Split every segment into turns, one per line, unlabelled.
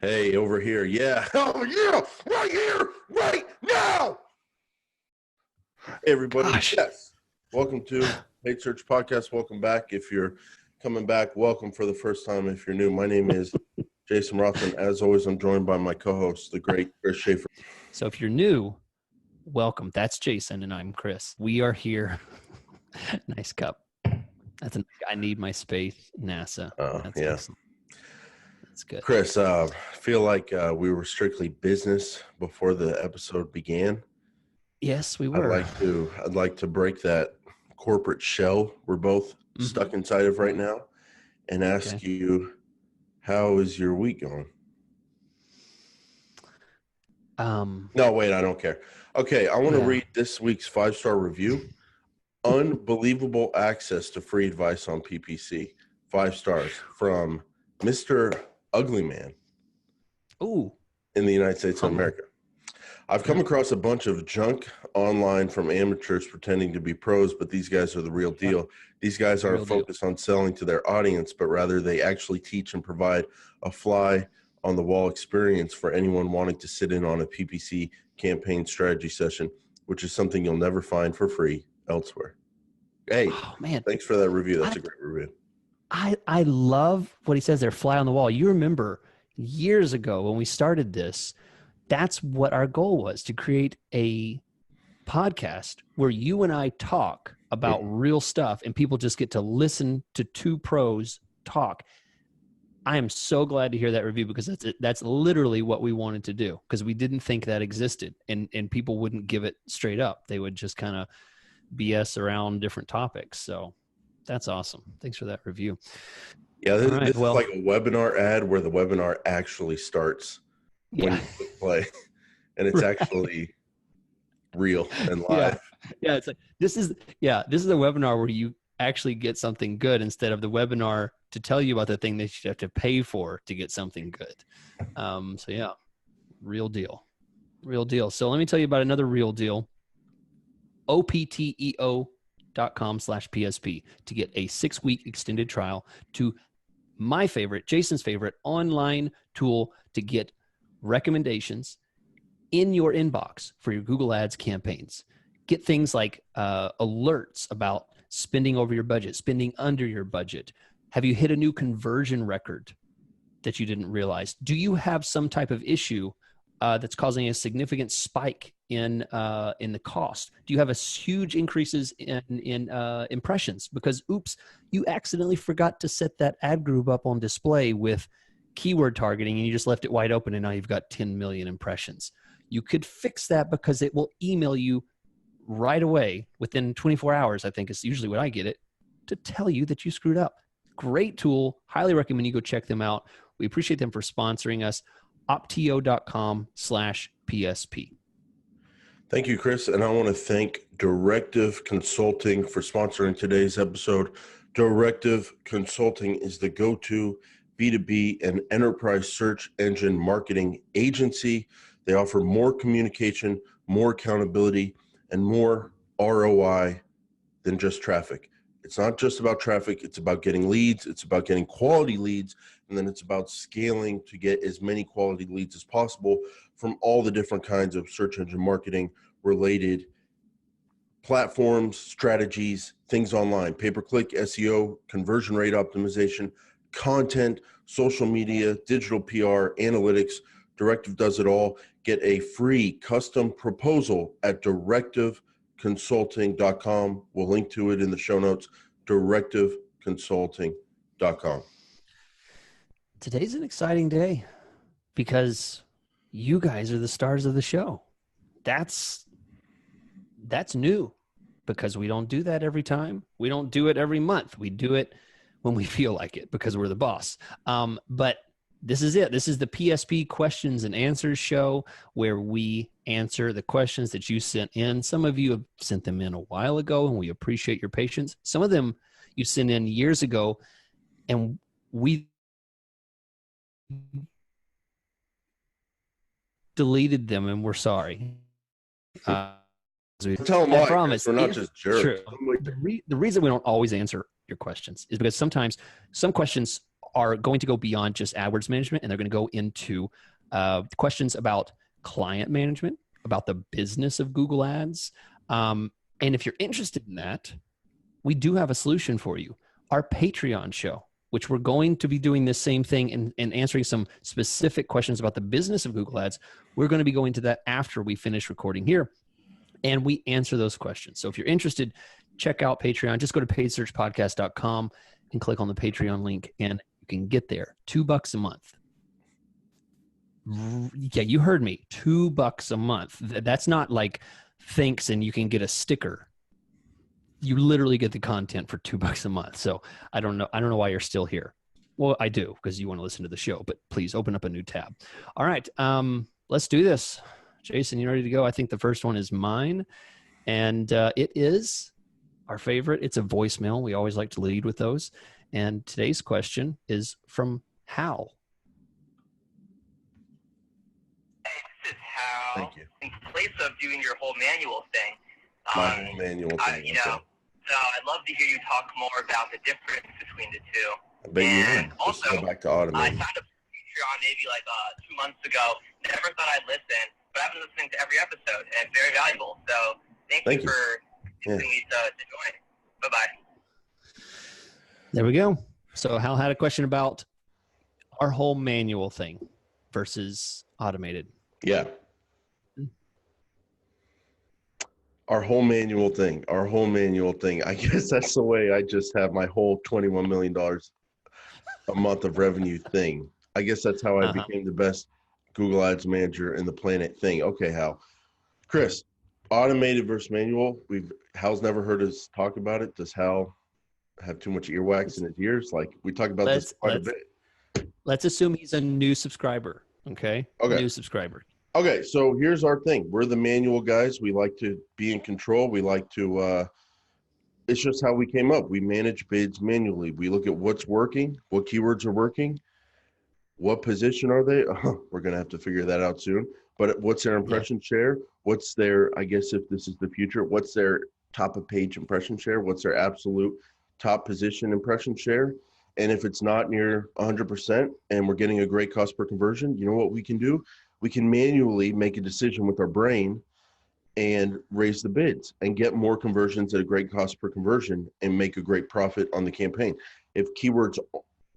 Hey, over here. Yeah. Oh, yeah. Right here. Right now. Hey, everybody.
Gosh.
Yes. Welcome to Paid Search Podcast. Welcome back. If you're coming back, welcome for the first time. If you're new, my name is Jason Rothman. As always, I'm joined by my co-host, the great Chris Schaefer.
So if you're new, welcome. That's Jason and I'm Chris. We are here. Nice cup. I need my space, NASA. That's
Yeah.
excellent. That's good.
Chris, I feel like we were strictly business before the episode began.
Yes, we were.
I'd like to break that corporate shell we're both stuck inside of right now and ask you, how is your week going? No, wait, I don't care. Okay, I want to read this week's 5-star review. Unbelievable access to free advice on PPC. 5 stars from Mr. Ugly Man.
Ooh.
In the United States of America. I've come across a bunch of junk online from amateurs pretending to be pros, but these guys are the real deal. These guys aren't focused on selling to their audience, but rather they actually teach and provide a fly-on-the-wall experience for anyone wanting to sit in on a PPC campaign strategy session, which is something you'll never find for free elsewhere. Hey, man, thanks for that review. That's a great review.
I love what he says there, fly on the wall. You remember years ago when we started this, that's what our goal was, to create a podcast where you and I talk about real stuff and people just get to listen to two pros talk. I am so glad to hear that review because that's literally what we wanted to do, because we didn't think that existed and people wouldn't give it straight up. They would just kind of BS around different topics. So that's awesome. Thanks for that review.
Yeah, this is like a webinar ad where the webinar actually starts when you click play, and it's actually real and live.
Yeah, it's like this is a webinar where you actually get something good instead of the webinar to tell you about the thing that you have to pay for to get something good. So yeah, real deal. So let me tell you about another real deal. opteo.com/PSP to get a 6-week extended trial to my favorite, Jason's favorite online tool to get recommendations in your inbox for your Google Ads campaigns. Get things like alerts about spending over your budget, spending under your budget. Have you hit a new conversion record that you didn't realize? Do you have some type of issue that's causing a significant spike in the cost? Do you have a huge increases in impressions because, oops, you accidentally forgot to set that ad group up on display with keyword targeting and you just left it wide open and now you've got 10 million impressions? You could fix that because it will email you right away within 24 hours, I think is usually what I get it, to tell you that you screwed up. Great tool. Highly recommend you go check them out. We appreciate them for sponsoring us. opteo.com/PSP.
Thank you, Chris. And I want to thank Directive Consulting for sponsoring today's episode. Directive Consulting is the go-to B2B and enterprise search engine marketing agency. They offer more communication, more accountability, and more ROI than just traffic. It's not just about traffic. It's about getting leads. It's about getting quality leads. And then it's about scaling to get as many quality leads as possible from all the different kinds of search engine marketing related platforms, strategies, things online, pay-per-click, SEO, conversion rate optimization, content, social media, digital PR, analytics. Directive does it all. Get a free custom proposal at directiveconsulting.com. We'll link to it in the show notes, directiveconsulting.com.
Today's an exciting day because you guys are the stars of the show. That's new because we don't do that every time. We don't do it every month. We do it when we feel like it because we're the boss. But this is it. This is the PSP questions and answers show where we answer the questions that you sent in. Some of you have sent them in a while ago, and we appreciate your patience. Some of them you sent in years ago, and we deleted them, and we're sorry.
Tell them why.
I promise.
We're not just jerks.
The reason we don't always answer your questions is because sometimes some questions are going to go beyond just AdWords management, and they're going to go into questions about client management, about the business of Google Ads. And if you're interested in that, we do have a solution for you. Our Patreon show, which we're going to be doing this same thing and answering some specific questions about the business of Google Ads. We're going to be going to that after we finish recording here, and we answer those questions. So if you're interested, check out Patreon. Just go to paidsearchpodcast.com and click on the Patreon link, and you can get there. $2 a month. Yeah, you heard me. $2 a month. That's not like thanks and you can get a sticker. You literally get the content for $2 a month. So I don't know why you're still here. Well, I do, because you want to listen to the show, but please open up a new tab. All right. Let's do this. Jason, you ready to go? I think the first one is mine, and it is our favorite. It's a voicemail. We always like to lead with those. And today's question is from Hal.
Hey, this is Hal.
Thank you.
In place of doing your whole manual thing,
My whole manual thing.
So I'd love to hear you talk more about the difference between the two.
I bet you
And
would. Just
also,
go back to
I
automated.
signed up for Patreon maybe like 2 months ago. Never thought I'd listen, but I've been listening to every episode, and it's very valuable. So thank you for asking me to join. Bye-bye.
There we go. So Hal had a question about our whole manual thing versus automated.
Yeah. Our whole manual thing. I guess that's the way I just have my whole $21 million a month of revenue thing. I guess that's how I became the best Google Ads manager in the planet thing. Okay, Hal. Chris, automated versus manual. Hal's never heard us talk about it. Does Hal have too much earwax in his ears? Like, we talk about this quite a bit.
Let's assume he's a new subscriber. Okay. New subscriber.
Okay, so here's our thing. We're the manual guys. We like to be in control. We like to, it's just how we came up. We manage bids manually. We look at what's working, what keywords are working, what position are they? We're going to have to figure that out soon. But what's their impression share? What's their, I guess if this is the future, what's their top of page impression share? What's their absolute top position impression share? And if it's not near 100% and we're getting a great cost per conversion, you know what we can do? We can manually make a decision with our brain and raise the bids and get more conversions at a great cost per conversion and make a great profit on the campaign. If keywords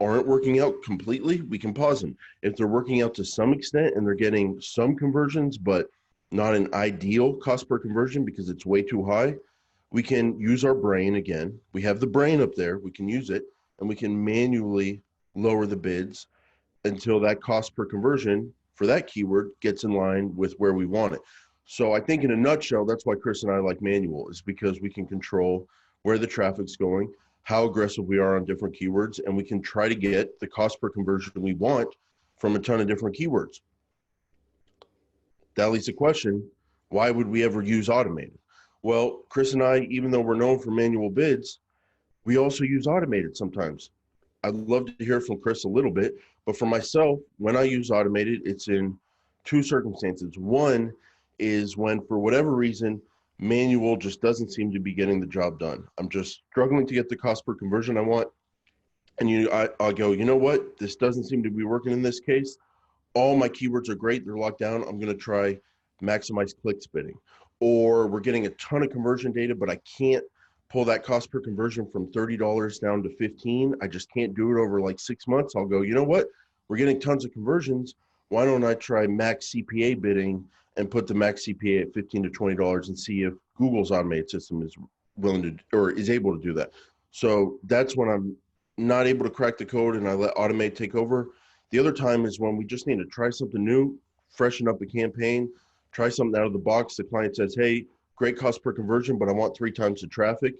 aren't working out completely, we can pause them. If they're working out to some extent and they're getting some conversions, but not an ideal cost per conversion because it's way too high, we can use our brain again. We have the brain up there. We can use it and we can manually lower the bids until that cost per conversion for that keyword gets in line with where we want it. So I think in a nutshell, that's why Chris and I like manual, is because we can control where the traffic's going, how aggressive we are on different keywords, and we can try to get the cost per conversion we want from a ton of different keywords. That leads to the question, why would we ever use automated? Well, Chris and I, even though we're known for manual bids, we also use automated sometimes. I'd love to hear from Chris a little bit, but for myself, when I use automated, it's in two circumstances. One is when, for whatever reason, manual just doesn't seem to be getting the job done. I'm just struggling to get the cost per conversion I want. And I'll go, you know what? This doesn't seem to be working in this case. All my keywords are great. They're locked down. I'm going to try maximize clicks bidding. Or we're getting a ton of conversion data, but I can't pull that cost per conversion from $30 down to $15. I just can't do it over like 6 months. I'll go, you know what? We're getting tons of conversions. Why don't I try max CPA bidding and put the max CPA at $15 to $20 and see if Google's automated system is willing to, or is able to do that. So that's when I'm not able to crack the code and I let automate take over. The other time is when we just need to try something new, freshen up the campaign, try something out of the box. The client says, hey, great cost per conversion, but I want 3 times the traffic.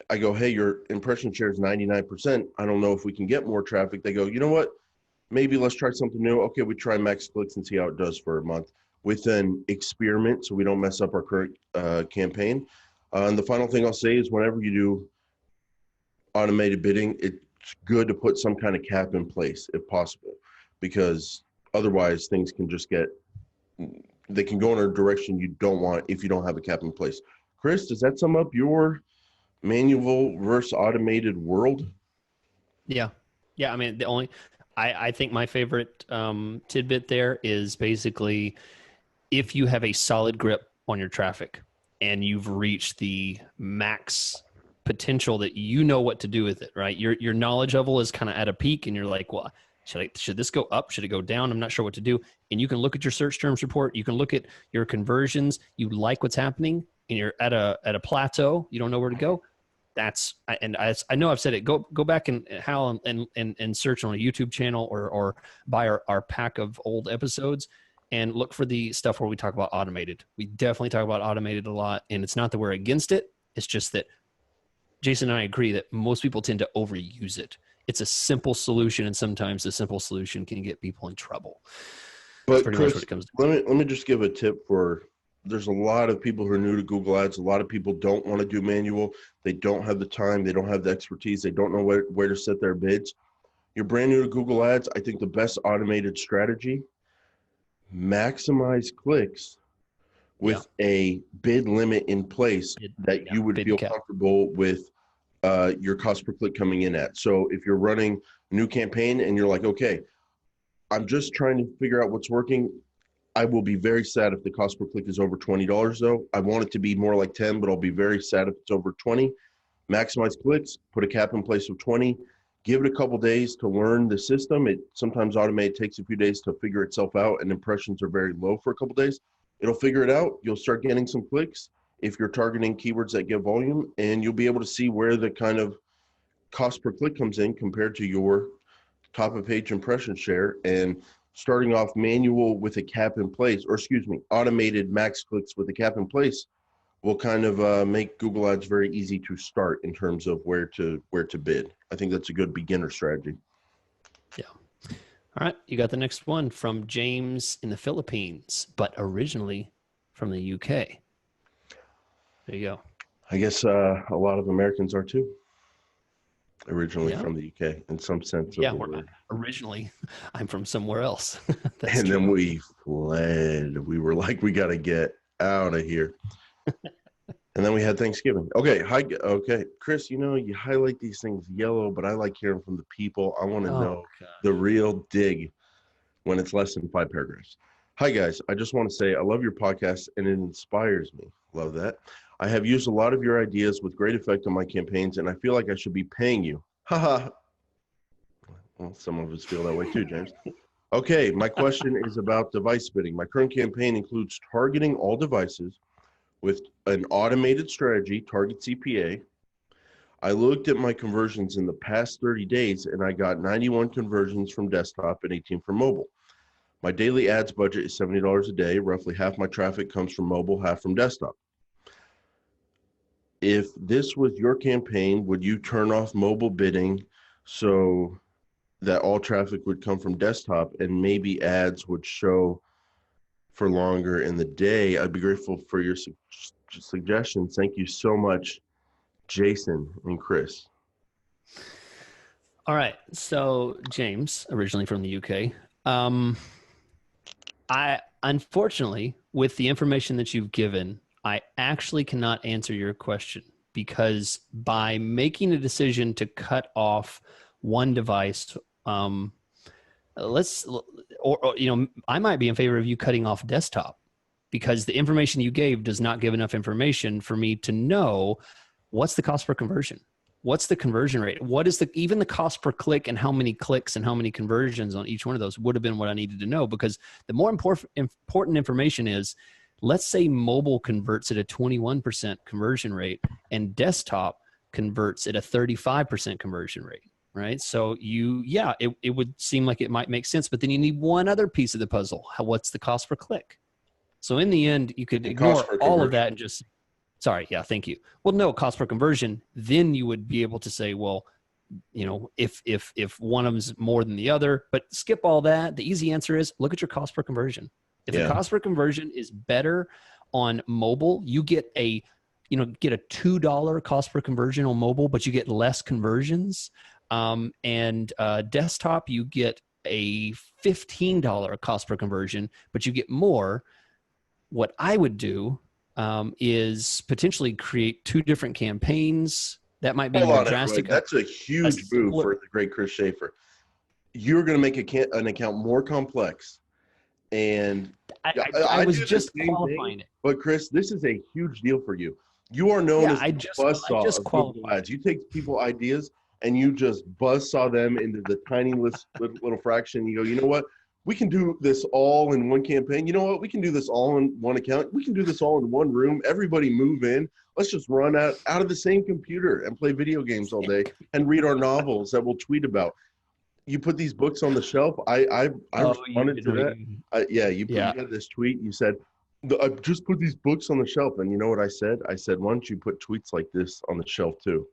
I go, hey, your impression share is 99%. I don't know if we can get more traffic. They go, you know what? Maybe let's try something new. Okay, we try max clicks and see how it does for a month with an experiment so we don't mess up our current campaign. And the final thing I'll say is whenever you do automated bidding, it's good to put some kind of cap in place if possible, because otherwise things can just they can go in a direction you don't want if you don't have a cap in place. Chris, does that sum up your manual versus automated world?
Yeah. Yeah, I mean, I think my favorite tidbit there is basically if you have a solid grip on your traffic and you've reached the max potential that you know what to do with it, right? Your knowledge level is kind of at a peak and you're like, well, should this go up? Should it go down? I'm not sure what to do. And you can look at your search terms report. You can look at your conversions. You like what's happening and you're at a plateau. You don't know where to go. I know I've said it. Go back and Hal and search on a YouTube channel or buy our pack of old episodes and look for the stuff where we talk about automated. We definitely talk about automated a lot, and it's not that we're against it. It's just that Jason and I agree that most people tend to overuse it. It's a simple solution, and sometimes the simple solution can get people in trouble.
But Chris, let me just give a tip for. There's a lot of people who are new to Google Ads. A lot of people don't want to do manual. They don't have the time. They don't have the expertise. They don't know where to set their bids. You're brand new to Google Ads. I think the best automated strategy, maximize clicks with a bid limit in place that you would feel comfortable with your cost per click coming in at. So if you're running a new campaign and you're like, okay, I'm just trying to figure out what's working. I will be very sad if the cost per click is over $20 though. I want it to be more like 10, but I'll be very sad if it's over 20. Maximize clicks, put a cap in place of 20. Give it a couple days to learn the system. It sometimes automated takes a few days to figure itself out, and impressions are very low for a couple days. It'll figure it out. You'll start getting some clicks if you're targeting keywords that get volume, and you'll be able to see where the kind of cost per click comes in compared to your top of page impression share. And starting off manual with a cap in place, or automated max clicks with a cap in place will kind of make Google Ads very easy to start in terms of where to bid. I think that's a good beginner strategy.
Yeah. All right. You got the next one from James in the Philippines, but originally from the UK. There you go.
I guess a lot of Americans are too. Originally from the UK in some sense.
Yeah, originally I'm from somewhere else.
And true. Then we fled. We were like, we got to get out of here. And then we had Thanksgiving. Okay. Okay. Chris, you highlight these things yellow, but I like hearing from the people. I want to know the real dig when it's less than 5 paragraphs. Hi guys. I just want to say I love your podcast and it inspires me. Love that. I have used a lot of your ideas with great effect on my campaigns, and I feel like I should be paying you. Haha. Well, some of us feel that way too, James. Okay, my question is about device bidding. My current campaign includes targeting all devices with an automated strategy, target CPA. I looked at my conversions in the past 30 days, and I got 91 conversions from desktop and 18 from mobile. My daily ads budget is $70 a day. Roughly half my traffic comes from mobile, half from desktop. If this was your campaign, would you turn off mobile bidding so that all traffic would come from desktop and maybe ads would show for longer in the day? I'd be grateful for your suggestions. Thank you so much, Jason and Chris.
All right. So James, originally from the UK. I unfortunately, with the information that you've given, I actually cannot answer your question because by making a decision to cut off one device, I might be in favor of you cutting off desktop because the information you gave does not give enough information for me to know what's the cost per conversion. What's the conversion rate? What is even the cost per click and how many clicks and how many conversions on each one of those would have been what I needed to know, because the more important information is, let's say mobile converts at a 21% conversion rate and desktop converts at a 35% conversion rate, right? So it would seem like it might make sense, but then you need one other piece of the puzzle. What's the cost per click? So in the end, you could ignore all of that and just, thank you. Well, no, cost per conversion, then you would be able to say, well, if one of them's more than the other, but skip all that. The easy answer is look at your cost per conversion. If the cost per conversion is better on mobile, you get a $2 cost per conversion on mobile, but you get less conversions. And desktop, you get a $15 cost per conversion, but you get more. What I would do is potentially create 2 different campaigns. That might be more drastic.
That's a huge move for the great Chris Schaefer. you're going to make an account more complex. And
I was just qualifying it.
But Chris, this is a huge deal for you. You are known as the buzzsaw of Google Ads. You take people ideas and you just buzzsaw them into the tiny little fraction. You go, you know what? We can do this all in one campaign. You know what? We can do this all in one account. We can do this all in one room. Everybody move in. Let's just run out of the same computer and play video games all day and read our novels that we'll tweet about. You put these books on the shelf. I responded to that. You had this tweet. You said, I just put these books on the shelf. And you know what I said? I said, why don't you put tweets like this on the shelf too?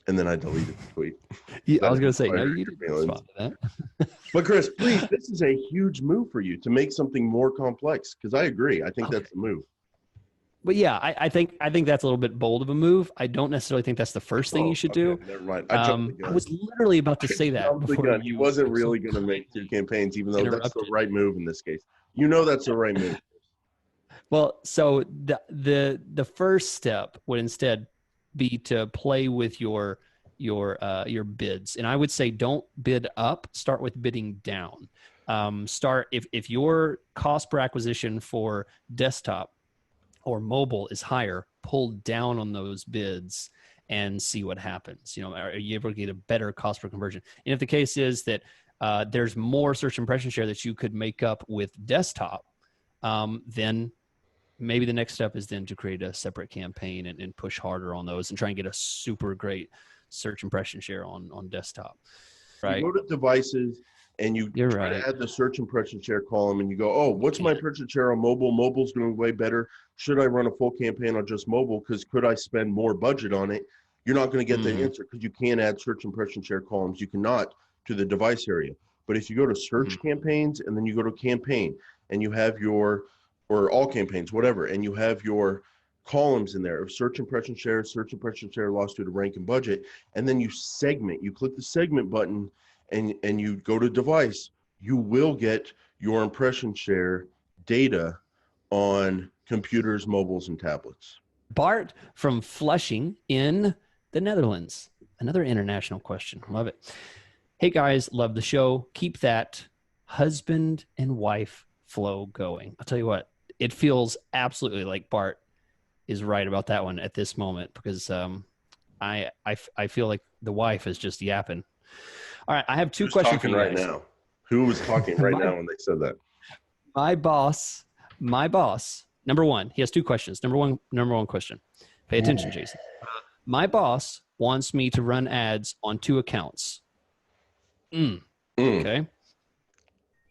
And then I deleted the tweet.
Yeah, I was going to say, no, you didn't respond to that.
But Chris, please, this is a huge move for you to make something more complex. Because I agree. I think that's the move.
But yeah, I think that's a little bit bold of a move. I don't necessarily think that's the first thing you should do.
Never mind.
I was literally about to say that.
He wasn't really going to make 2 campaigns, even though that's the right move in this case. You know that's the right move.
Well, so the first step would instead be to play with your bids, and I would say don't bid up. Start with bidding down. Start if your cost per acquisition for desktop or mobile is higher, pull down on those bids and see what happens. Are you able to get a better cost per conversion? And if the case is that there's more search impression share that you could make up with desktop, then maybe the next step is then to create a separate campaign and push harder on those and try and get a super great search impression share on desktop. Right.
You go to devices and you try to add the search impression share column and you go, oh, what's my impression share on mobile? Mobile's doing way better. Should I run a full campaign on just mobile? Because could I spend more budget on it? You're not going to get the answer because you can't add search impression share columns. You cannot to the device area. But if you go to search campaigns and then you go to campaign and you have or all campaigns, whatever, and you have your columns in there of search impression share loss due to rank and budget, and then you segment. You click the segment button and you go to device, you will get your impression share data on computers, mobiles, and tablets.
Bart from Flushing in the Netherlands. Another international question. Love it. Hey guys, love the show. Keep that husband and wife flow going. I'll tell you what, it feels absolutely like Bart is right about that one at this moment because I feel like the wife is just yapping. All right, I have 2 questions for you guys.
Now? Who was talking right now when they said that?
My boss, number 1, he has 2 questions. Number one question. Pay attention, Jason. My boss wants me to run ads on 2 accounts. Okay.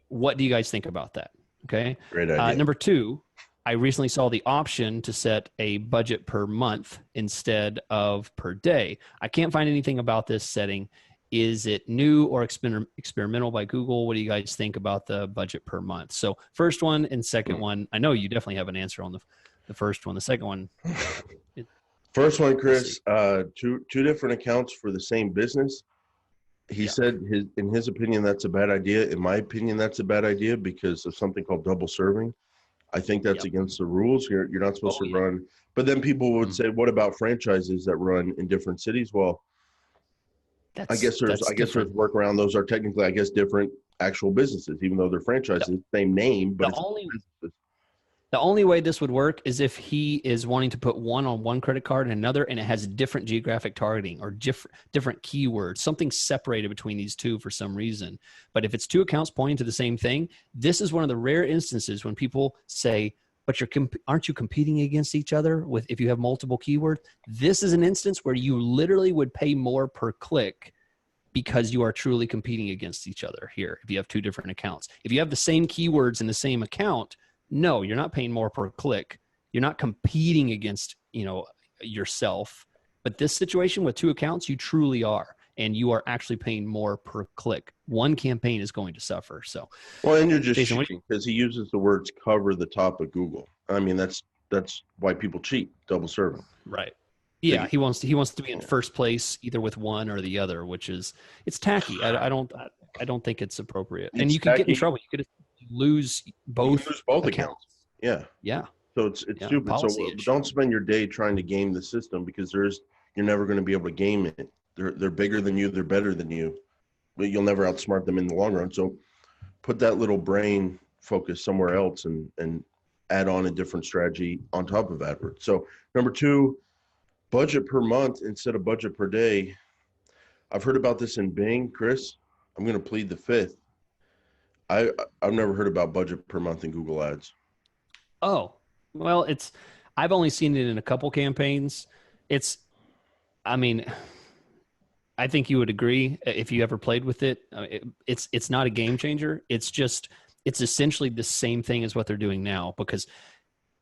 What do you guys think about that? Okay.
Great idea.
Number 2, I recently saw the option to set a budget per month instead of per day. I can't find anything about this setting. Is it new or experimental by Google? What do you guys think about the budget per month? So first one and second one, I know you definitely have an answer on the first one. The second one.
First one, Chris, 2 different accounts for the same business. He said in his opinion, that's a bad idea. In my opinion, that's a bad idea because of something called double serving. I think that's against the rules. You're not supposed to run. But then people would say, what about franchises that run in different cities? Well, I guess there's workaround. Those are technically, different actual businesses, even though they're franchises, same name, but
the only way this would work is if he is wanting to put one on one credit card and another, and it has different geographic targeting or different keywords, something separated between these 2 for some reason. But if it's 2 accounts pointing to the same thing, this is one of the rare instances when people say, but aren't you competing against each other if you have multiple keywords? This is an instance where you literally would pay more per click because you are truly competing against each other here if you have 2 different accounts. If you have the same keywords in the same account, no, you're not paying more per click. You're not competing against, yourself. But this situation with 2 accounts, you truly are. And you are actually paying more per click. One campaign is going to suffer. So,
well, and you're just cheating because he uses the words cover the top of Google. I mean, that's why people cheat, double serving.
Right. Yeah, he wants to be in first place either with one or the other, which is it's tacky. I don't think it's appropriate. And you could get in trouble. You could lose both accounts.
Yeah. So it's stupid. So don't spend your day trying to game the system because you're never going to be able to game it. They're bigger than you. They're better than you. but you'll never outsmart them in the long run. So put that little brain focus somewhere else and add on a different strategy on top of AdWords. So number 2, budget per month instead of budget per day. I've heard about this in Bing, Chris. I'm going to plead the fifth. I've never heard about budget per month in Google Ads.
Oh, well, I've only seen it in a couple campaigns. I mean, I think you would agree if you ever played with it. It's not a game changer. It's essentially the same thing as what they're doing now, because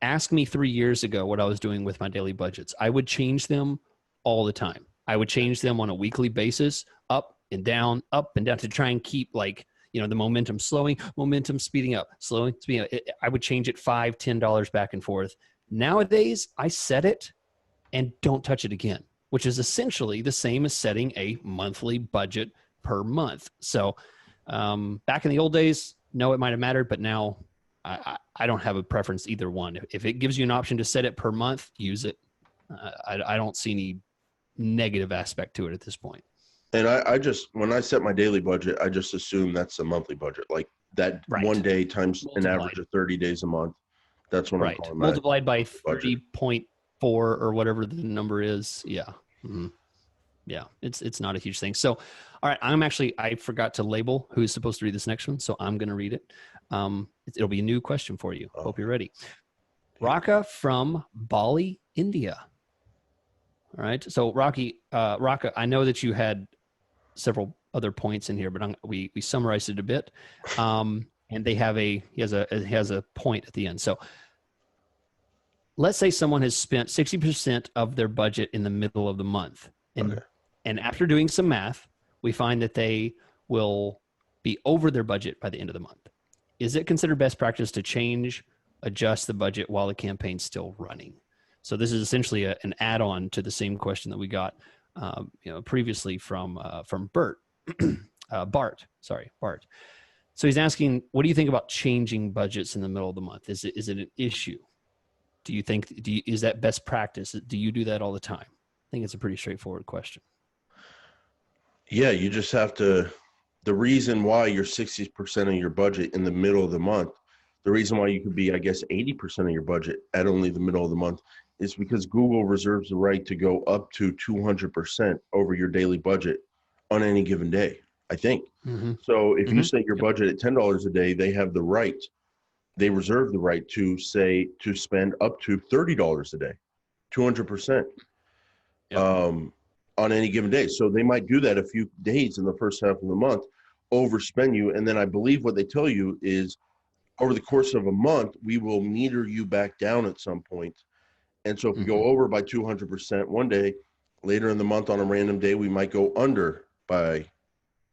ask me 3 years ago what I was doing with my daily budgets. I would change them all the time. I would change them on a weekly basis, up and down to try and keep the momentum slowing, momentum speeding up, slowing, speeding up. I would change it $5, $10 back and forth. Nowadays, I set it and don't touch it again, which is essentially the same as setting a monthly budget per month. So back in the old days, no, it might have mattered, but now I don't have a preference either one. If it gives you an option to set it per month, use it. I don't see any negative aspect to it at this point.
And when I set my daily budget, I just assume that's a monthly budget, like that
Right.
1 day times an average of 30 days a month. That's what I'm calling that.
Multiplied by 30.4 or whatever the number is. Yeah. Mm-hmm. Yeah. It's not a huge thing. So, all right. I forgot to label who's supposed to read this next one. So I'm going to read it. It'll be a new question for you. Hope you're ready. Raka from Bali, India. All right. So Raka, I know that you had several other points in here, but we summarized it a bit. And he has a point at the end. So let's say someone has spent 60% of their budget in the middle of the month. And after doing some math, we find that they will be over their budget by the end of the month. Is it considered best practice to adjust the budget while the campaign's still running? So this is essentially an add-on to the same question that we got previously from Bart. Bart. So he's asking, what do you think about changing budgets in the middle of the month? Is it an issue? Is that best practice? Do you do that all the time? I think it's a pretty straightforward question.
Yeah, you just have to. The reason why you're 60% of your budget in the middle of the month, the reason why you could be, I guess, 80% of your budget at only the middle of the month is because Google reserves the right to go up to 200% over your daily budget on any given day, I think. Mm-hmm. So if you set your budget at $10 a day, they have the right, they reserve the right to spend up to $30 a day, 200%. On any given day. So they might do that a few days in the first half of the month, overspend you. And then I believe what they tell you is over the course of a month, we will meter you back down at some point. And so if we go over by 200% one day, later in the month on a random day, we might go under by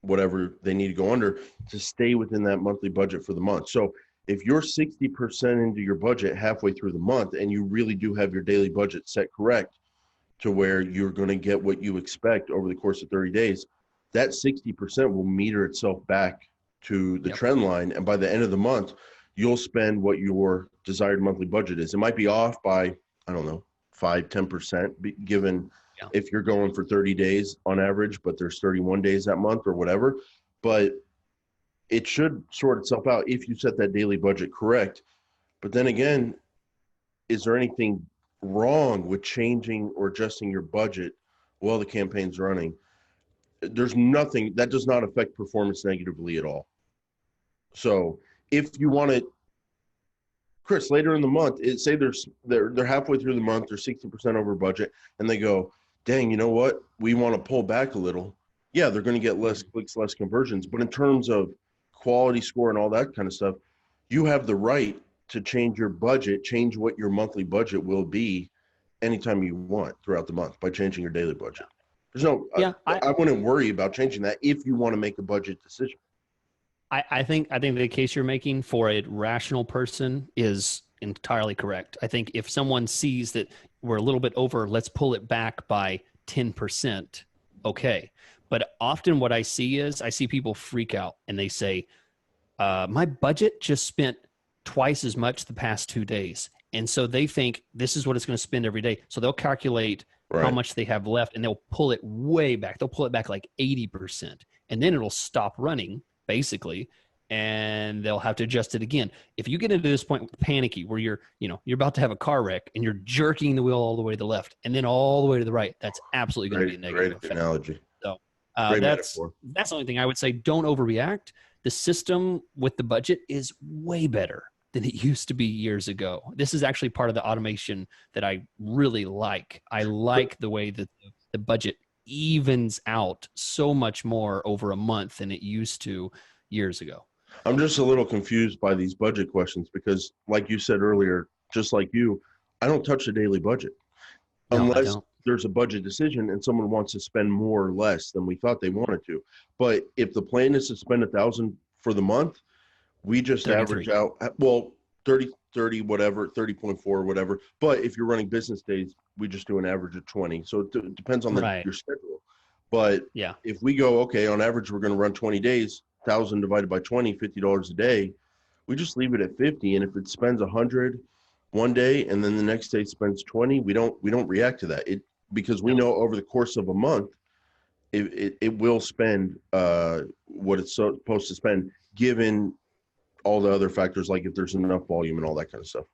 whatever they need to go under to stay within that monthly budget for the month. So if you're 60% into your budget halfway through the month and you really do have your daily budget set correct, to where you're going to get what you expect over the course of 30 days, that 60% will meter itself back to the trend line. And by the end of the month, you'll spend what your desired monthly budget is. It might be off by, I don't know, 5-10%, given if you're going for 30 days on average, but there's 31 days that month or whatever. But it should sort itself out if you set that daily budget correct. But then again, is there anything wrong with changing or adjusting your budget while the campaign's running? There's nothing that does not affect performance negatively at all. So if you want it, Chris, later in the month, say they're halfway through the month, they're 60% over budget, and they go, dang, you know what? We want to pull back a little. Yeah, they're going to get less clicks, less conversions. But in terms of quality score and all that kind of stuff, you have the right to change your budget, change what your monthly budget will be anytime you want throughout the month by changing your daily budget. There's no, I wouldn't worry about changing that if you want to make a budget decision.
I think the case you're making for a rational person is entirely correct. I think if someone sees that we're a little bit over, let's pull it back by 10%. Okay. But often what I see people freak out and they say, my budget just spent twice as much the past 2 days. And so they think this is what it's going to spend every day. So they'll calculate how much they have left and they'll pull it way back. They'll pull it back like 80%. and then it'll stop running basically, and they'll have to adjust it again. If you get into this point panicky where you're about to have a car wreck and you're jerking the wheel all the way to the left and then all the way to the right, that's absolutely going to be a negative effect.
Great analogy.
So that's
metaphor.
the only thing I would say. Don't overreact. The system with the budget is way better than it used to be years ago. This is actually part of the automation that I really like. I like the way that the budget evens out so much more over a month than it used to years ago.
I'm just a little confused by these budget questions because, like you said earlier, just like you, I don't touch the daily budget unless there's a budget decision and someone wants to spend more or less than we thought they wanted to. But if the plan is to spend $1,000 for the month, we just
33.
average out, 30, whatever, 30.4, whatever. But if you're running business days, we just do an average of 20. So it depends on your schedule. But if we go, okay, on average, we're going to run 20 days, 1,000 divided by 20, $50 a day, we just leave it at 50. And if it spends 100 one day and then the next day spends 20, we don't react to that. Because we know over the course of a month, it will spend what it's supposed to spend, given all the other factors, like if there's enough volume and all that kind of stuff.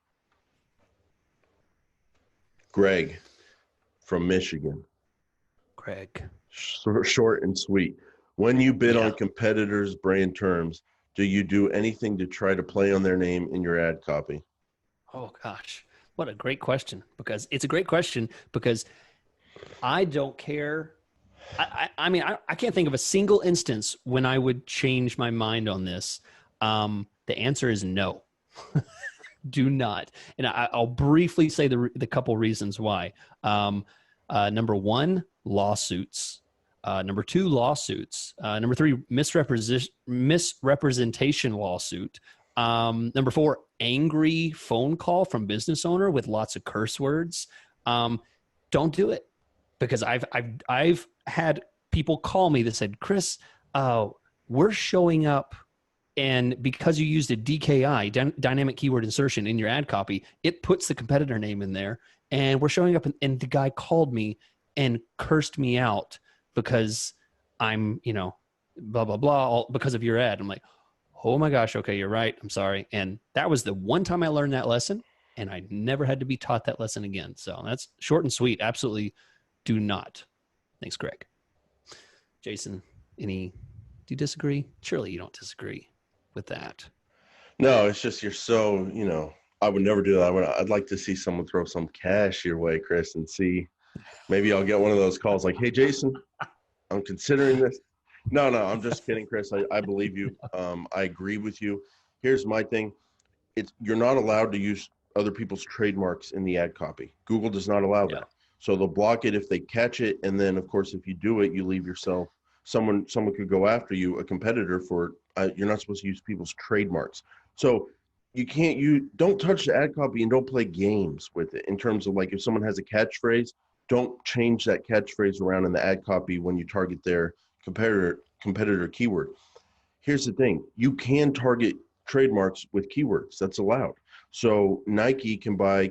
Greg from Michigan.
Greg.
Short and sweet. When you bid on competitors' brand terms, do you do anything to try to play on their name in your ad copy?
Oh, gosh. What a great question. Because it's a great question because I don't care. I mean, I can't think of a single instance when I would change my mind on this. The answer is no. Do not. And I'll briefly say the couple reasons why. Number one, lawsuits. Number two, lawsuits. Number three, misrepresentation lawsuit. Number four, angry phone call from business owner with lots of curse words. Don't do it, because I've had people call me that said, Chris, we're showing up, and because you used a DKI, dynamic keyword insertion, in your ad copy, it puts the competitor name in there, and we're showing up, and the guy called me and cursed me out because I'm, blah, blah, blah, all because of your ad. I'm like, oh my gosh, okay, you're right. I'm sorry. And that was the one time I learned that lesson, and I never had to be taught that lesson again. So that's short and sweet. Absolutely do not. Thanks, Greg. Jason, do you disagree? Surely you don't disagree with that.
No, it's just you're so, I would never do that. I'd like to see someone throw some cash your way, Chris, and see, maybe I'll get one of those calls like, hey, Jason, I'm considering this. No, I'm just kidding, Chris. I believe you. I agree with you. Here's my thing. You're not allowed to use other people's trademarks in the ad copy. Google does not allow that. So they'll block it if they catch it. And then, of course, if you do it, you leave yourself, someone could go after you, a competitor, for you're not supposed to use people's trademarks. So you don't touch the ad copy and don't play games with it in terms of, like, if someone has a catchphrase, don't change that catchphrase around in the ad copy when you target their competitor keyword. Here's the thing. You can target trademarks with keywords. That's allowed. So Nike can buy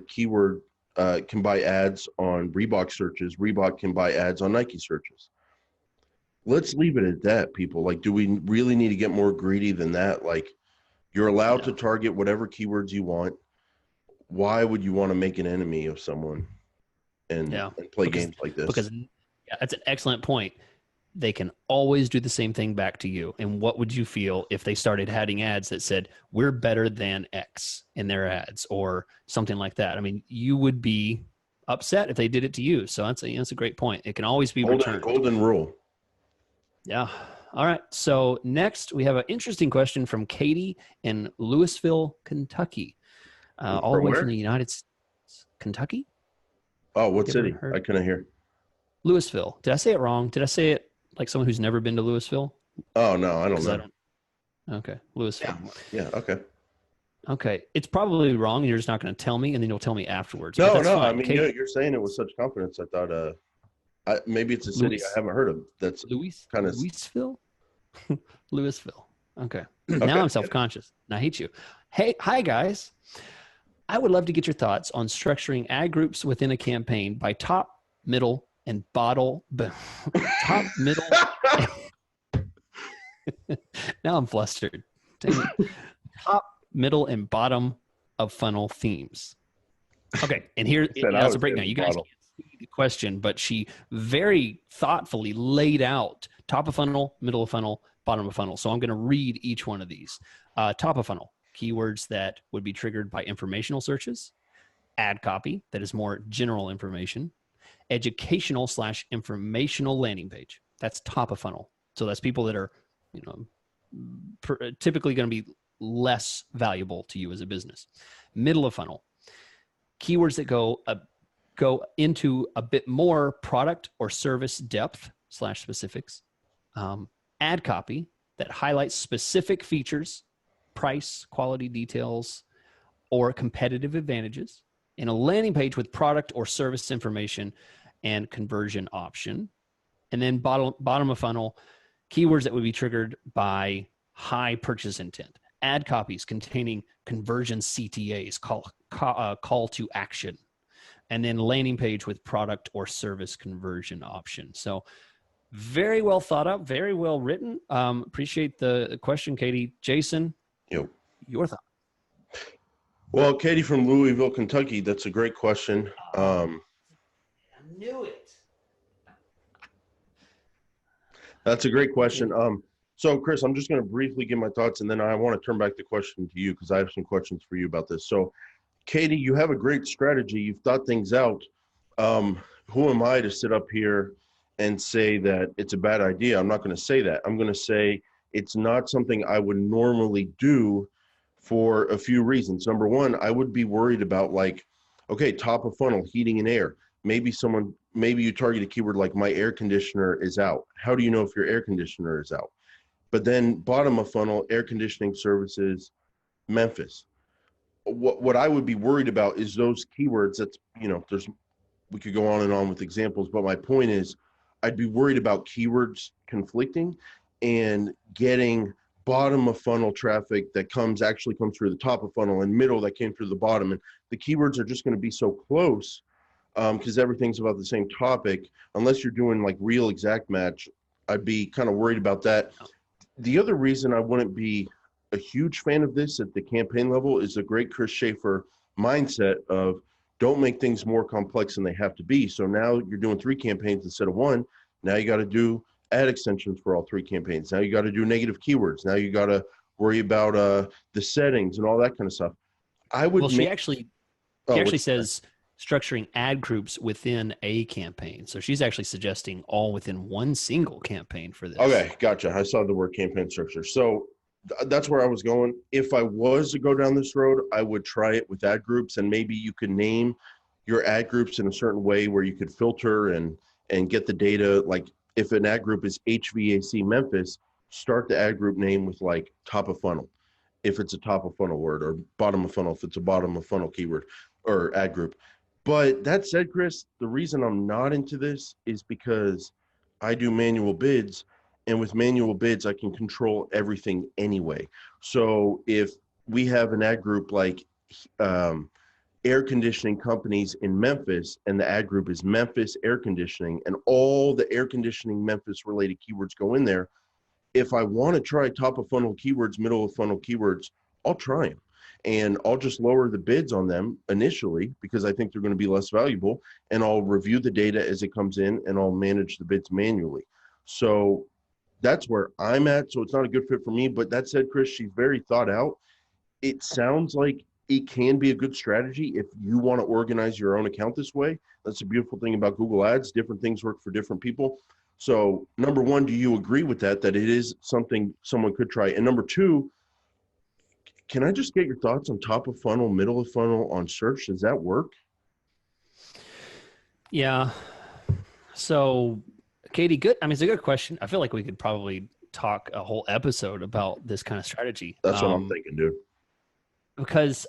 ads on Reebok searches. Reebok can buy ads on Nike searches. Let's leave it at that, people. Like, do we really need to get more greedy than that? Like, you're allowed to target whatever keywords you want. Why would you want to make an enemy of someone and play games like this?
Because that's an excellent point. They can always do the same thing back to you. And what would you feel if they started adding ads that said, we're better than X in their ads, or something like that? I mean, you would be upset if they did it to you. So that's a great point. It can always be returned.
Golden rule.
Yeah. All right. So next we have an interesting question from Katie in Louisville, Kentucky. All the way from the United States. Kentucky?
Oh, what city? I couldn't hear.
Louisville. Did I say it wrong? Did I say it like someone who's never been to Louisville?
Oh, no, I don't know.
Okay. Louisville.
Yeah. Okay.
Okay. It's probably wrong, and you're just not going to tell me, and then you'll tell me afterwards.
No. Fine. I mean, you're saying it with such confidence. I thought maybe it's a city I haven't heard of. That's kind of
Louisville? Louisville. Okay. Now I'm self-conscious, and I hate you. Hey, hi, guys. I would love to get your thoughts on structuring ad groups within a campaign by top, middle, and bottom. Top, middle. Now I'm flustered. Dang it. Top, middle, and bottom of funnel themes. Okay, and here now it's a breakdown. You guys can't see the question, but she very thoughtfully laid out top of funnel, middle of funnel, bottom of funnel. So I'm going to read each one of these. Top of funnel, keywords that would be triggered by informational searches, ad copy that is more general information, educational / informational landing page. That's top of funnel. So that's people that are, typically going to be less valuable to you as a business. Middle of funnel, keywords that go into a bit more product or service depth / specifics. Ad copy that highlights specific features, price, quality details, or competitive advantages. And a landing page with product or service information and conversion option. And then bottom of funnel, keywords that would be triggered by high purchase intent. Ad copies containing conversion CTAs, call to action. And then landing page with product or service conversion option. So very well thought out, very well written. Appreciate the question, Katie. Jason, your thought.
Well, Katie from Louisville, Kentucky, that's a great question.
I knew it.
That's a great question. So, Chris, I'm just going to briefly give my thoughts, and then I want to turn back the question to you because I have some questions for you about this. So, Katie, you have a great strategy. You've thought things out. Who am I to sit up here and say that it's a bad idea? I'm not going to say that. I'm going to say it's not something I would normally do for a few reasons. Number one, I would be worried about top of funnel, heating and air. Maybe you target a keyword like my air conditioner is out. How do you know if your air conditioner is out? But then bottom of funnel, air conditioning services, Memphis. What I would be worried about is those keywords we could go on and on with examples, but my point is I'd be worried about keywords conflicting and getting bottom of funnel traffic that actually comes through the top of funnel and middle that came through the bottom. And the keywords are just going to be so close because everything's about the same topic. Unless you're doing like real exact match, I'd be kind of worried about that. The other reason I wouldn't be a huge fan of this at the campaign level is the great Chris Schaefer mindset of don't make things more complex than they have to be. So now you're doing 3 campaigns instead of 1. Now you got to do ad extensions for all 3 campaigns. Now you got to do negative keywords. Now you got to worry about the settings and all that kind of stuff.
She actually says structuring ad groups within a campaign. So she's actually suggesting all within one single campaign for this.
Okay, gotcha. I saw the word campaign structure. So that's where I was going. If I was to go down this road, I would try it with ad groups, and maybe you could name your ad groups in a certain way where you could filter and get the data. Like if an ad group is HVAC Memphis, start the ad group name with like top of funnel, if it's a top of funnel word, or bottom of funnel if it's a bottom of funnel keyword or ad group. But that said, Chris, the reason I'm not into this is because I do manual bids, and with manual bids, I can control everything anyway. So if we have an ad group like air conditioning companies in Memphis, and the ad group is Memphis air conditioning, and all the air conditioning Memphis related keywords go in there, if I want to try top of funnel keywords, middle of funnel keywords, I'll try them. And I'll just lower the bids on them initially because I think they're going to be less valuable, and I'll review the data as it comes in, and I'll manage the bids manually. So that's where I'm at. So it's not a good fit for me. But that said, Chris, she's very thought out. It sounds like it can be a good strategy if you want to organize your own account this way. That's the beautiful thing about Google Ads. Different things work for different people. So number one, do you agree with that it is something someone could try? And number two, can I just get your thoughts on top of funnel, middle of funnel on search? Does that work?
Yeah. So, Katie, good. I mean, it's a good question. I feel like we could probably talk a whole episode about this kind of strategy.
That's what I'm thinking, dude.
Because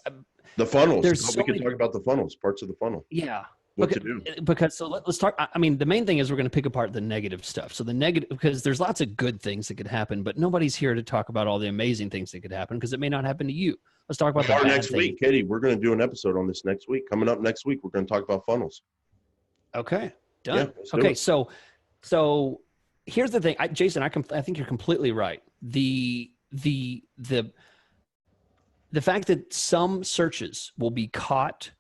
the funnels. We could talk about the funnels, parts of the funnel.
Yeah.
What to do.
Because let's talk. I mean, the main thing is we're going to pick apart the negative stuff. So the negative, because there's lots of good things that could happen, but nobody's here to talk about all the amazing things that could happen because it may not happen to you. Let's talk about the bad
next week, Katie. We're going to do an episode on this next week. Coming up next week, we're going to talk about funnels.
Okay, done. Yeah, okay, so here's the thing, Jason, I think you're completely right. The fact that some searches will be caught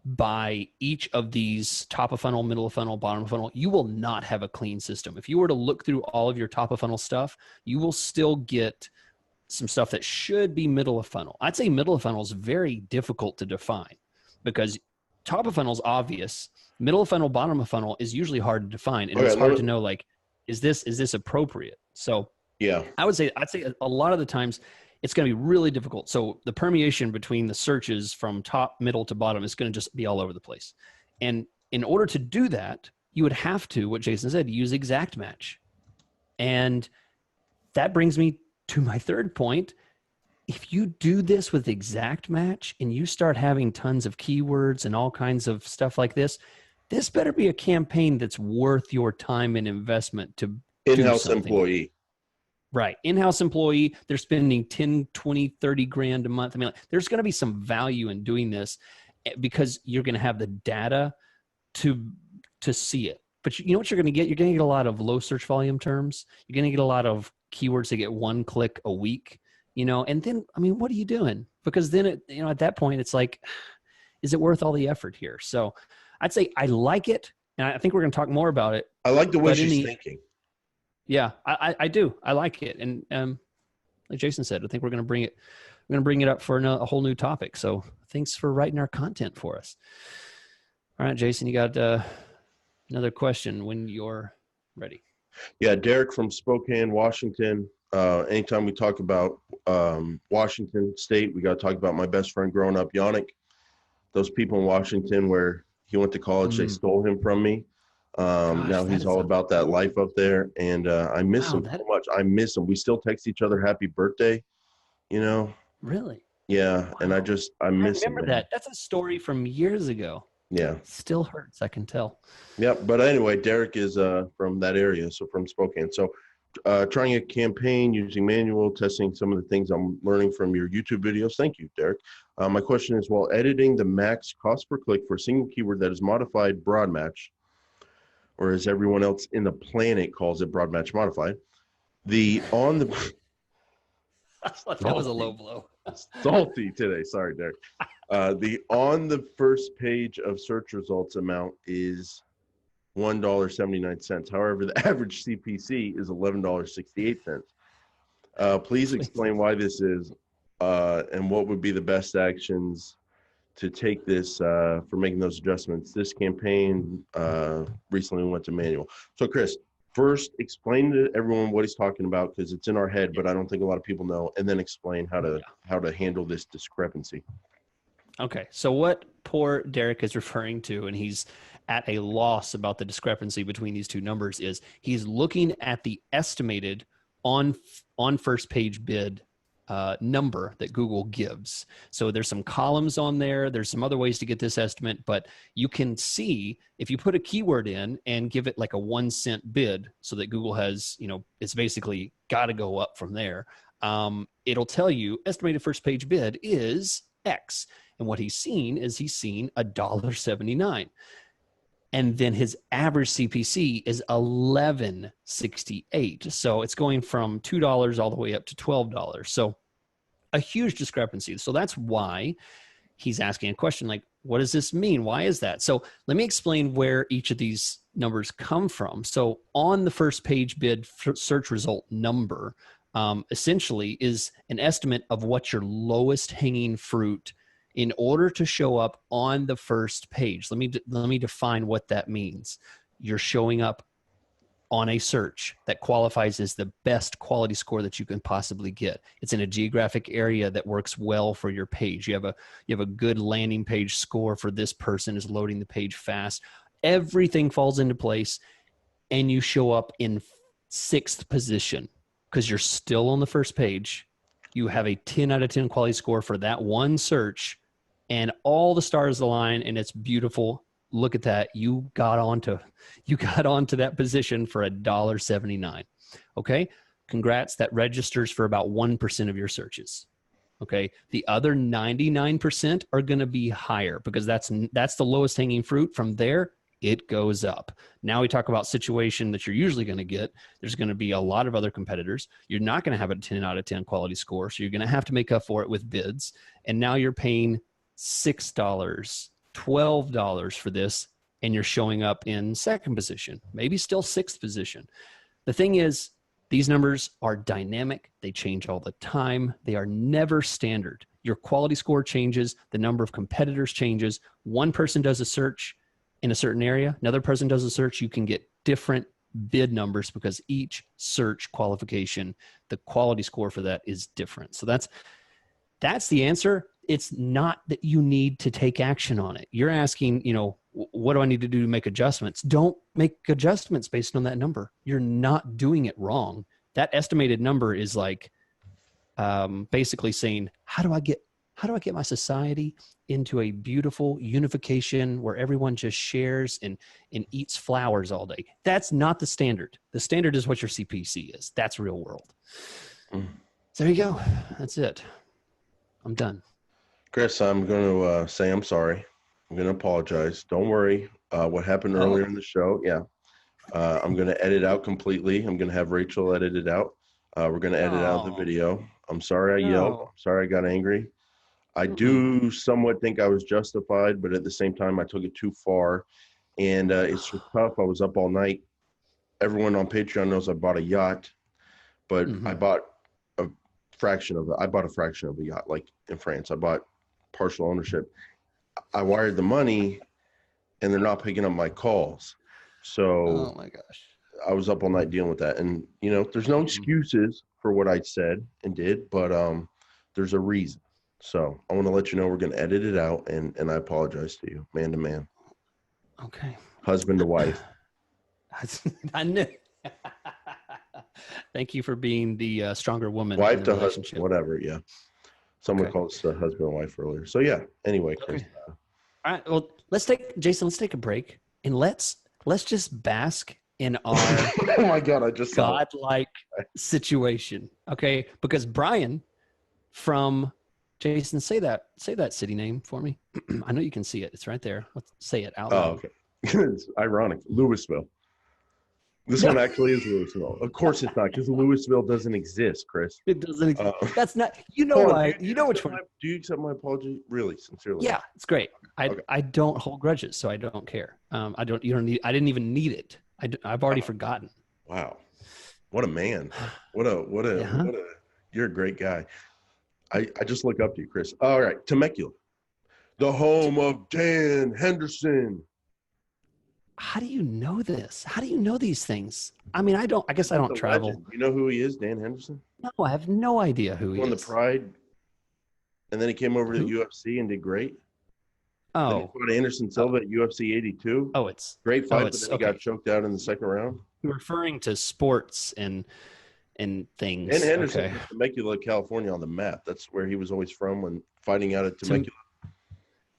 by each of these top of funnel, middle of funnel, bottom of funnel, you will not have a clean system. If you were to look through all of your top of funnel stuff, you will still get some stuff that should be middle of funnel. I'd say middle of funnel is very difficult to define because top of funnel is obvious. Middle of funnel, bottom of funnel is usually hard to define. And it's hard to know, like, is this appropriate? So yeah, I'd say a lot of the times it's going to be really difficult. So the permeation between the searches from top, middle to bottom is going to just be all over the place. And in order to do that, you would have to, what Jason said, use exact match. And that brings me to my third point. If you do this with exact match and you start having tons of keywords and all kinds of stuff like this better be a campaign that's worth your time and investment to
in-house employee.
Right. In-house employee, they're spending 10, 20, 30 grand a month. I mean, there's going to be some value in doing this because you're going to have the data to see it. But you know what you're going to get? You're going to get a lot of low search volume terms. You're going to get a lot of keywords that get one click a week, and then, I mean, what are you doing? Because then at that point, it's like, is it worth all the effort here? So I'd say I like it. And I think we're going to talk more about it.
I like the way she's thinking.
Yeah, I do. I like it. And like Jason said, I think we're going to bring it up for a whole new topic. So thanks for writing our content for us. All right, Jason, you got another question when you're ready.
Yeah, Derek from Spokane, Washington. Anytime we talk about Washington State, we got to talk about my best friend growing up, Yannick. Those people in Washington where he went to college, they stole him from me. Now he's all about that life up there, and I miss him so much. I miss him. We still text each other happy birthday,
Really?
Yeah, wow. And I miss him.
I remember that. That's a story from years ago.
Yeah.
Still hurts, I can tell.
Yeah, but anyway, Derek is from that area, so from Spokane. So trying a campaign using manual, testing some of the things I'm learning from your YouTube videos. Thank you, Derek. My question is, while editing the max cost per click for a single keyword that is modified broad match, or as everyone else in the planet calls it, broad match modified, that
was a low blow.
Salty today. Sorry, Derek. The on the first page of search results amount is $1.79. However, the average CPC is $11.68. Please explain why this is and what would be the best actions to take this for making those adjustments. This campaign recently went to manual. So, Chris, first explain to everyone what he's talking about because it's in our head, but I don't think a lot of people know, and then explain how to handle this discrepancy.
Okay, so what poor Derek is referring to, and he's at a loss about the discrepancy between these two numbers, is he's looking at the estimated on first page bid number that Google gives. So there's some columns on there. There's some other ways to get this estimate, but you can see if you put a keyword in and give it like a 1 cent bid so that Google has, it's basically got to go up from there. It'll tell you estimated first page bid is X. And what he's seen is $1.79. And then his average CPC is $11.68. So it's going from $2 all the way up to $12. So a huge discrepancy. So that's why he's asking a question like, what does this mean? Why is that? So let me explain where each of these numbers come from. So on the first page bid search result number, essentially is an estimate of what your lowest hanging fruit in order to show up on the first page. Let me define what that means. You're showing up on a search that qualifies as the best quality score that you can possibly get. It's in a geographic area that works well for your page. You have a good landing page score for this person is loading the page fast. Everything falls into place, and you show up in 6th position because you're still on the first page. You have a 10 out of 10 quality score for that one search, and all the stars align, and it's beautiful. Look at that. You got onto that position for $1.79. Okay. Congrats. That registers for about 1% of your searches. Okay. The other 99% are going to be higher because that's the lowest hanging fruit. From there, it goes up. Now we talk about situation that you're usually going to get. There's going to be a lot of other competitors. You're not going to have a 10 out of 10 quality score. So you're going to have to make up for it with bids. And now you're paying $6, $12 for this. And you're showing up in second position, maybe still sixth position. The thing is, these numbers are dynamic. They change all the time. They are never standard. Your quality score changes. The number of competitors changes. One person does a search in a certain area. Another person does a search. You can get different bid numbers because each search qualification, the quality score for that is different. So that's the answer. It's not that you need to take action on it. You're asking, what do I need to do to make adjustments? Don't make adjustments based on that number. You're not doing it wrong. That estimated number is like basically saying, how do I get my society into a beautiful unification where everyone just shares and eats flowers all day? That's not the standard. The standard is what your CPC is. That's real world. So there you go. That's it. I'm done.
Chris, I'm going to say I'm sorry. I'm going to apologize. Don't worry. What happened earlier in the show, I'm going to edit out completely. I'm going to have Rachel edit it out. We're going to edit out the video. I'm sorry I yelled. I'm sorry I got angry. I do somewhat think I was justified, but at the same time, I took it too far. And it's just tough. I was up all night. Everyone on Patreon knows I bought a yacht, but I bought a fraction of it. I bought a fraction of a yacht, like in France. I bought partial ownership. I wired the money and they're not picking up my calls. So
oh my gosh,
I was up all night dealing with that. And there's no excuses for what I said and did, but there's a reason. So I want to let you know we're going to edit it out, and I apologize to you, man to man.
Okay.
Husband to wife.
I knew. Thank you for being the stronger woman.
Wife
in the
to
relationship.
husband, whatever. Yeah. Someone called us husband and wife earlier. So yeah. Anyway, Chris.
Okay. All right. Well, let's take a break and let's just bask in our
oh my God, I just
godlike situation. Okay, because Brian from Jason, say that city name for me. I know you can see it. It's right there. Let's say it out loud.
Oh, okay. It's ironic. Louisville. This one actually is Louisville. Of course it's not, because Louisville doesn't exist, Chris.
It doesn't exist. That's not. You know why? You know which one?
Do you accept my apology? Really, sincerely?
Yeah, it's great. I don't hold grudges, so I don't care. I didn't even need it. I've already forgotten.
Wow, what a man! What a! You're a great guy. I just look up to you, Chris. All right, Temecula, the home of Dan Henderson.
How do you know this? How do you know these things? I mean, I guess I don't travel.
Legend. You know who he is, Dan Henderson?
No, I have no idea who he
won
is.
the Pride, and then he came over to the UFC and did great.
Oh,
then he fought Anderson Silva at UFC 82.
Oh, it's
great fight, but then he got choked out in the second round.
You're referring to sports and things.
Dan Henderson put Temecula, California on the map. That's where he was always from when fighting out at Temecula.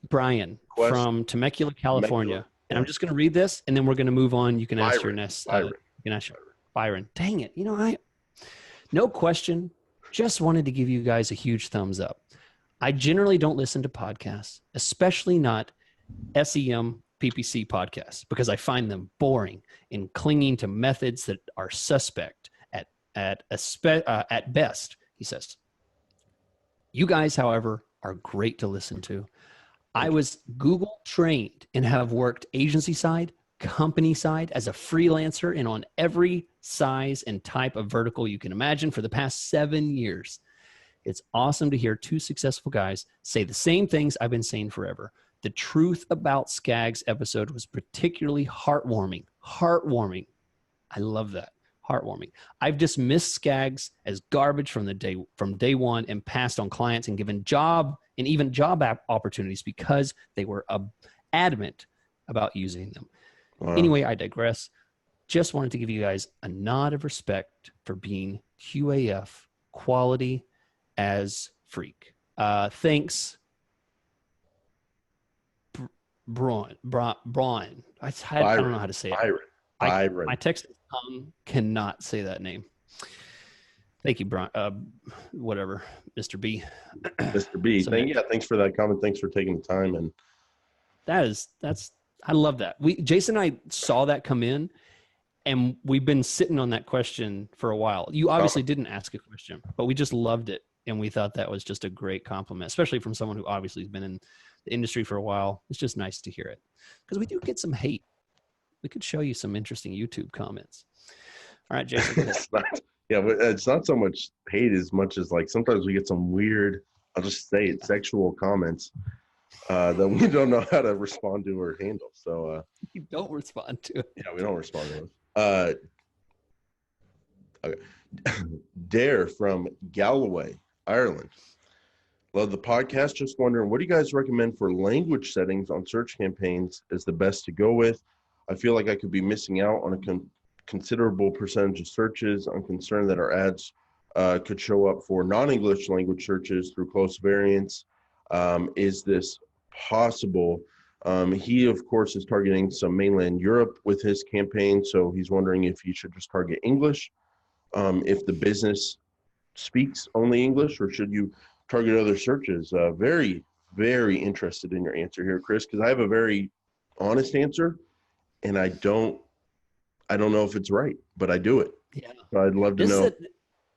Brian from Temecula, California. And I'm just going to read this, and then we're going to move on. You can ask your next. You can ask Byron. Dang it! No question. Just wanted to give you guys a huge thumbs up. I generally don't listen to podcasts, especially not SEM PPC podcasts, because I find them boring and clinging to methods that are suspect at best. He says, "You guys, however, are great to listen to. I was Google trained and have worked agency side, company side, as a freelancer, and on every size and type of vertical you can imagine for the past 7 years. It's awesome to hear two successful guys say the same things I've been saying forever. The truth about Skaggs episode was particularly heartwarming. Heartwarming. I love that. Heartwarming. I've dismissed Skaggs as garbage from day one and passed on clients and given job opportunities because they were adamant about using them. Wow. Anyway, I digress. Just wanted to give you guys a nod of respect for being QAF, quality as freak. Thanks, Braun. I don't know how to say it.
Byron.
My Texas tongue cannot say that name. Thank you, Brian. Whatever, Mr. B.
Mr. B. Thanks for that comment. Thanks for taking the time. And
that's I love that. Jason and I saw that come in, and we've been sitting on that question for a while. You obviously didn't ask a question, but we just loved it. And we thought that was just a great compliment, especially from someone who obviously has been in the industry for a while. It's just nice to hear it, because we do get some hate. We could show you some interesting YouTube comments. All right, Jason, go ahead.
But it's not so much hate as much as like sometimes we get some weird, I'll just say it, sexual comments that we don't know how to respond to or handle. So
you don't respond to it.
Yeah, we don't respond to those. Okay. Dare from Galloway, Ireland. Love the podcast. Just wondering, what do you guys recommend for language settings on search campaigns is the best to go with? I feel like I could be missing out on a considerable percentage of searches. I'm concerned that our ads could show up for non-English language searches through close variants. Is this possible? He, of course, is targeting some mainland Europe with his campaign, so he's wondering if he should just target English, if the business speaks only English, or should you target other searches? Very, very interested in your answer here, Chris, because I have a very honest answer, and I don't know if it's right, but I do it.
Yeah.
So I'd love to know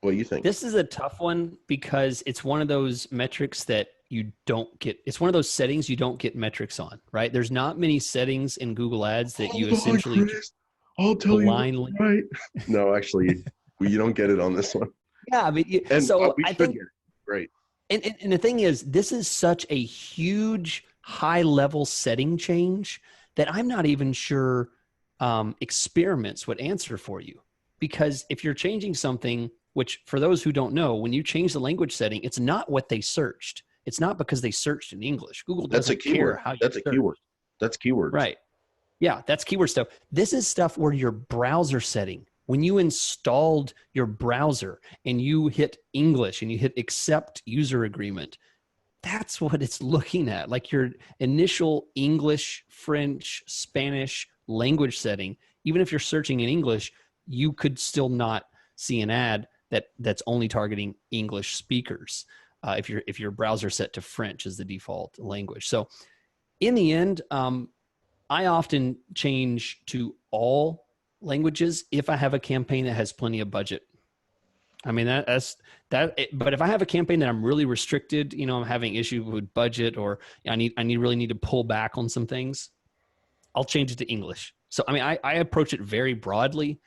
what you think.
This is a tough one because it's one of those metrics that you don't get. It's one of those settings you don't get metrics on, right? There's not many settings in Google Ads that you essentially
I'll tell
blindly.
You right. No, actually, you don't get it on this one.
Yeah, I mean, I think
great.
And the thing is, this is such a huge high-level setting change that I'm not even sure experiments would answer for you. Because if you're changing something, which for those who don't know, when you change the language setting, it's not what they searched. It's not because they searched in English. Google doesn't care how you search.
That's a keyword. That's keywords.
Right. Yeah, that's keyword stuff. This is stuff where your browser setting, when you installed your browser and you hit English and you hit accept user agreement, that's what it's looking at. Like your initial English, French, Spanish language setting, even if you're searching in English, you could still not see an ad that's only targeting English speakers. If your browser set to French as the default language. So in the end, I often change to all languages if I have a campaign that has plenty of budget. I mean, but if I have a campaign that I'm really restricted, I'm having issue with budget, or I really need to pull back on some things, I'll change it to English. So, I mean, I approach it very broadly.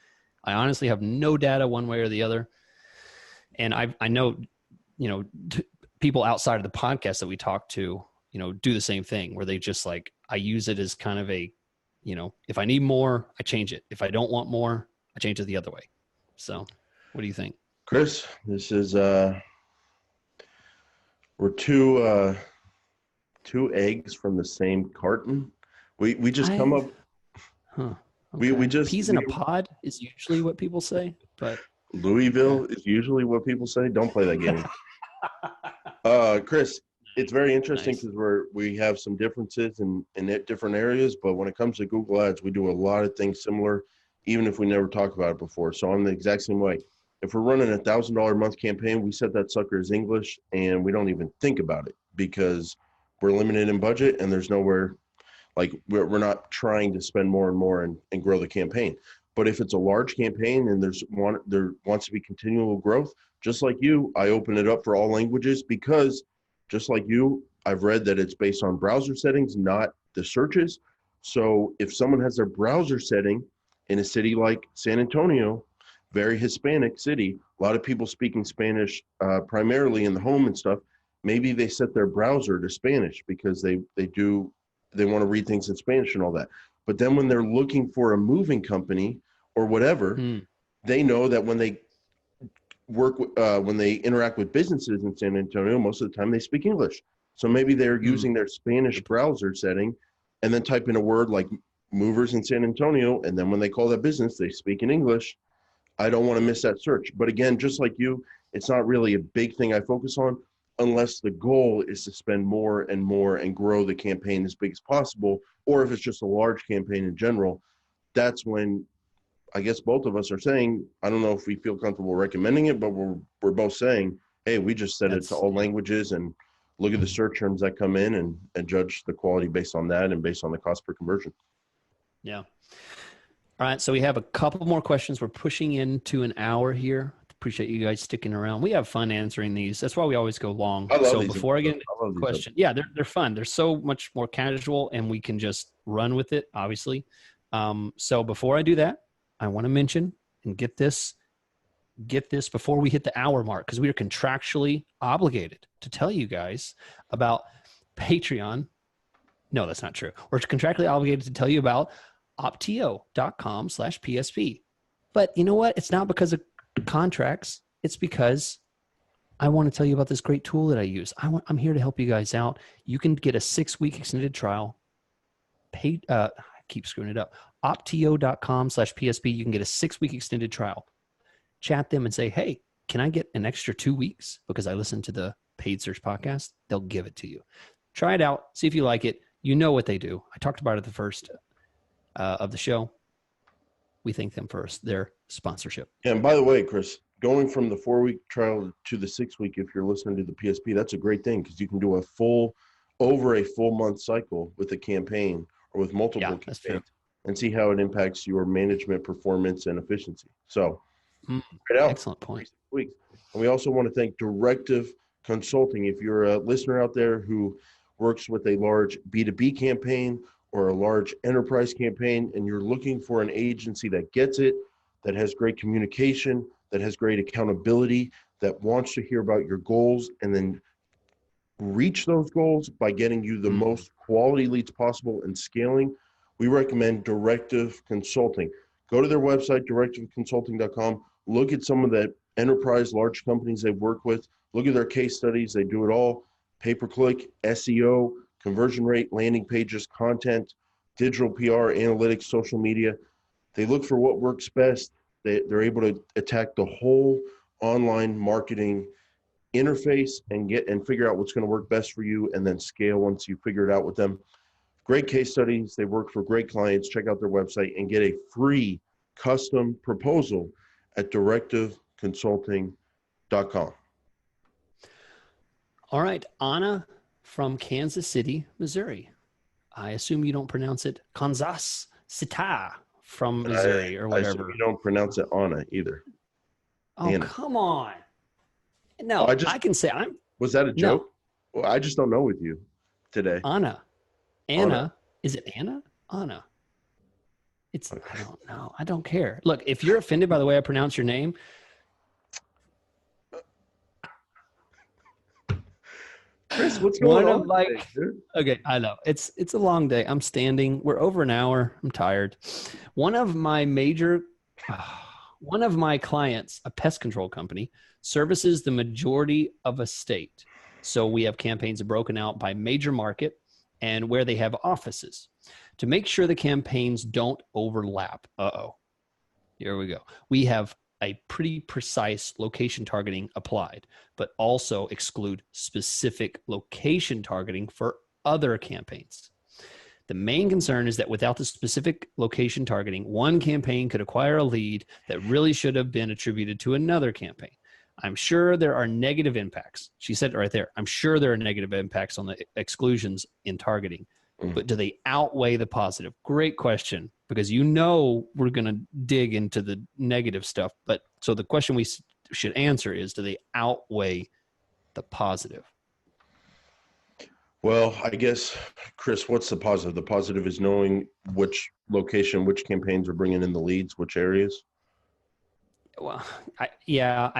I honestly have no data one way or the other. And I know, people outside of the podcast that we talk to, do the same thing where they just I use it as kind of a, if I need more, I change it. If I don't want more, I change it the other way. So what do you think?
Chris, this is, we're two eggs from the same carton. We just come up.
Huh. Okay.
We just
peas in a pod is usually what people say, but
Louisville is usually what people say. Don't play that game. Chris, it's very interesting because we have some differences in different areas, but when it comes to Google Ads, we do a lot of things similar, even if we never talked about it before. So I'm the exact same way. If we're running $1,000 a month campaign, we set that sucker as English, and we don't even think about it because we're limited in budget, and there's nowhere. We're not trying to spend more and more and grow the campaign. But if it's a large campaign and there wants to be continual growth, just like you, I open it up for all languages because just like you, I've read that it's based on browser settings, not the searches. So if someone has their browser setting in a city like San Antonio, very Hispanic city, a lot of people speaking Spanish primarily in the home and stuff, maybe they set their browser to Spanish because they want to read things in Spanish and all that. But then when they're looking for a moving company or whatever, they know that when they when they interact with businesses in San Antonio, most of the time they speak English. So maybe they're using their Spanish browser setting and then type in a word like movers in San Antonio. And then when they call that business, they speak in English. I don't want to miss that search. But again, just like you, it's not really a big thing I focus on unless the goal is to spend more and more and grow the campaign as big as possible. Or if it's just a large campaign in general, that's when I guess both of us are saying, I don't know if we feel comfortable recommending it, but we're both saying, hey, we just set it to all languages and look at the search terms that come in and judge the quality based on that and based on the cost per conversion.
Yeah. All right. So we have a couple more questions. We're pushing into an hour here. Appreciate you guys sticking around. We have fun answering these. That's why we always go long.
I love
so
these
before
episodes.
I get into the question, yeah, they're fun. They're so much more casual, and we can just run with it, obviously. So before I do that, I want to mention and get this before we hit the hour mark, because we are contractually obligated to tell you guys about Patreon. No, that's not true. We're contractually obligated to tell you about optio.com/PSP. But you know what? It's not because of contracts. It's because I want to tell you about this great tool that I use. I'm here to help you guys out. You can get a 6-week extended trial. I keep screwing it up. optio.com/PSP. You can get a 6-week extended trial. Chat them and say, hey, can I get an extra 2 weeks because I listened to the Paid Search podcast? They'll give it to you. Try it out. See if you like it. You know what they do. I talked about it at the first of the show. We thank them for their sponsorship.
Yeah, and by the way, Chris, going from the 4-week trial to the 6-week, if you're listening to the PSP, that's a great thing because you can do over a full month cycle with a campaign or with multiple campaigns and see how it impacts your management performance and efficiency. So,
excellent point.
And we also want to thank Directive Consulting. If you're a listener out there who works with a large B2B campaign or a large enterprise campaign, and you're looking for an agency that gets it, that has great communication, that has great accountability, that wants to hear about your goals and then reach those goals by getting you the most quality leads possible and scaling, we recommend Directive Consulting. Go to their website, directiveconsulting.com. Look at some of the enterprise large companies they work with. Look at their case studies. They do it all. Pay-per-click, SEO, conversion rate, landing pages, content, digital PR, analytics, social media. They look for what works best. They're able to attack the whole online marketing interface and figure out what's going to work best for you and then scale once you figure it out with them. Great case studies. They work for great clients. Check out their website and get a free custom proposal at directiveconsulting.com.
All right, Anna from Kansas City, Missouri. I assume you don't pronounce it Kansas City from Missouri or whatever.
I assume you don't pronounce it Anna either.
Oh, Anna. Come on. No, I can say I'm.
Was that a joke? No. Well, I just don't know with you today.
Anna. Is it Anna? Anna. It's, okay. I don't know. I don't care. Look, if you're offended by the way I pronounce your name.
Chris, what's going on?
Okay, I know. It's a long day. I'm standing. We're over an hour. I'm tired. One of my clients, a pest control company, services the majority of a state. So we have campaigns broken out by major market and where they have offices to make sure the campaigns don't overlap. Here we go. We have a pretty precise location targeting applied, but also exclude specific location targeting for other campaigns. The main concern is that without the specific location targeting, one campaign could acquire a lead that really should have been attributed to another campaign. I'm sure there are negative impacts. She said it right there. I'm sure there are negative impacts on the exclusions in targeting, but do they outweigh the positive? Great question, because we're going to dig into the negative stuff. But so the question we should answer is, do they outweigh the positive?
Well, I guess, Chris, what's the positive? The positive is knowing which location, which campaigns are bringing in the leads, which areas.
Well, I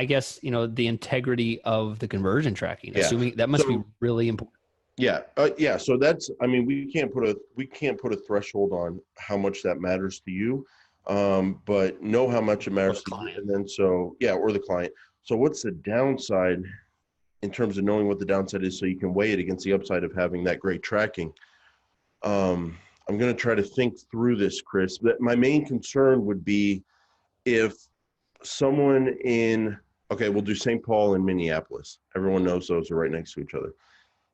guess, the integrity of the conversion tracking, assuming that must be really important.
Yeah. So we can't put a threshold on how much that matters to you, but know how much it matters to you. And then or the client. So what's the downside in terms of knowing what the downside is so you can weigh it against the upside of having that great tracking? I'm going to try to think through this, Chris. But my main concern would be if someone we'll do St. Paul and Minneapolis. Everyone knows those are right next to each other.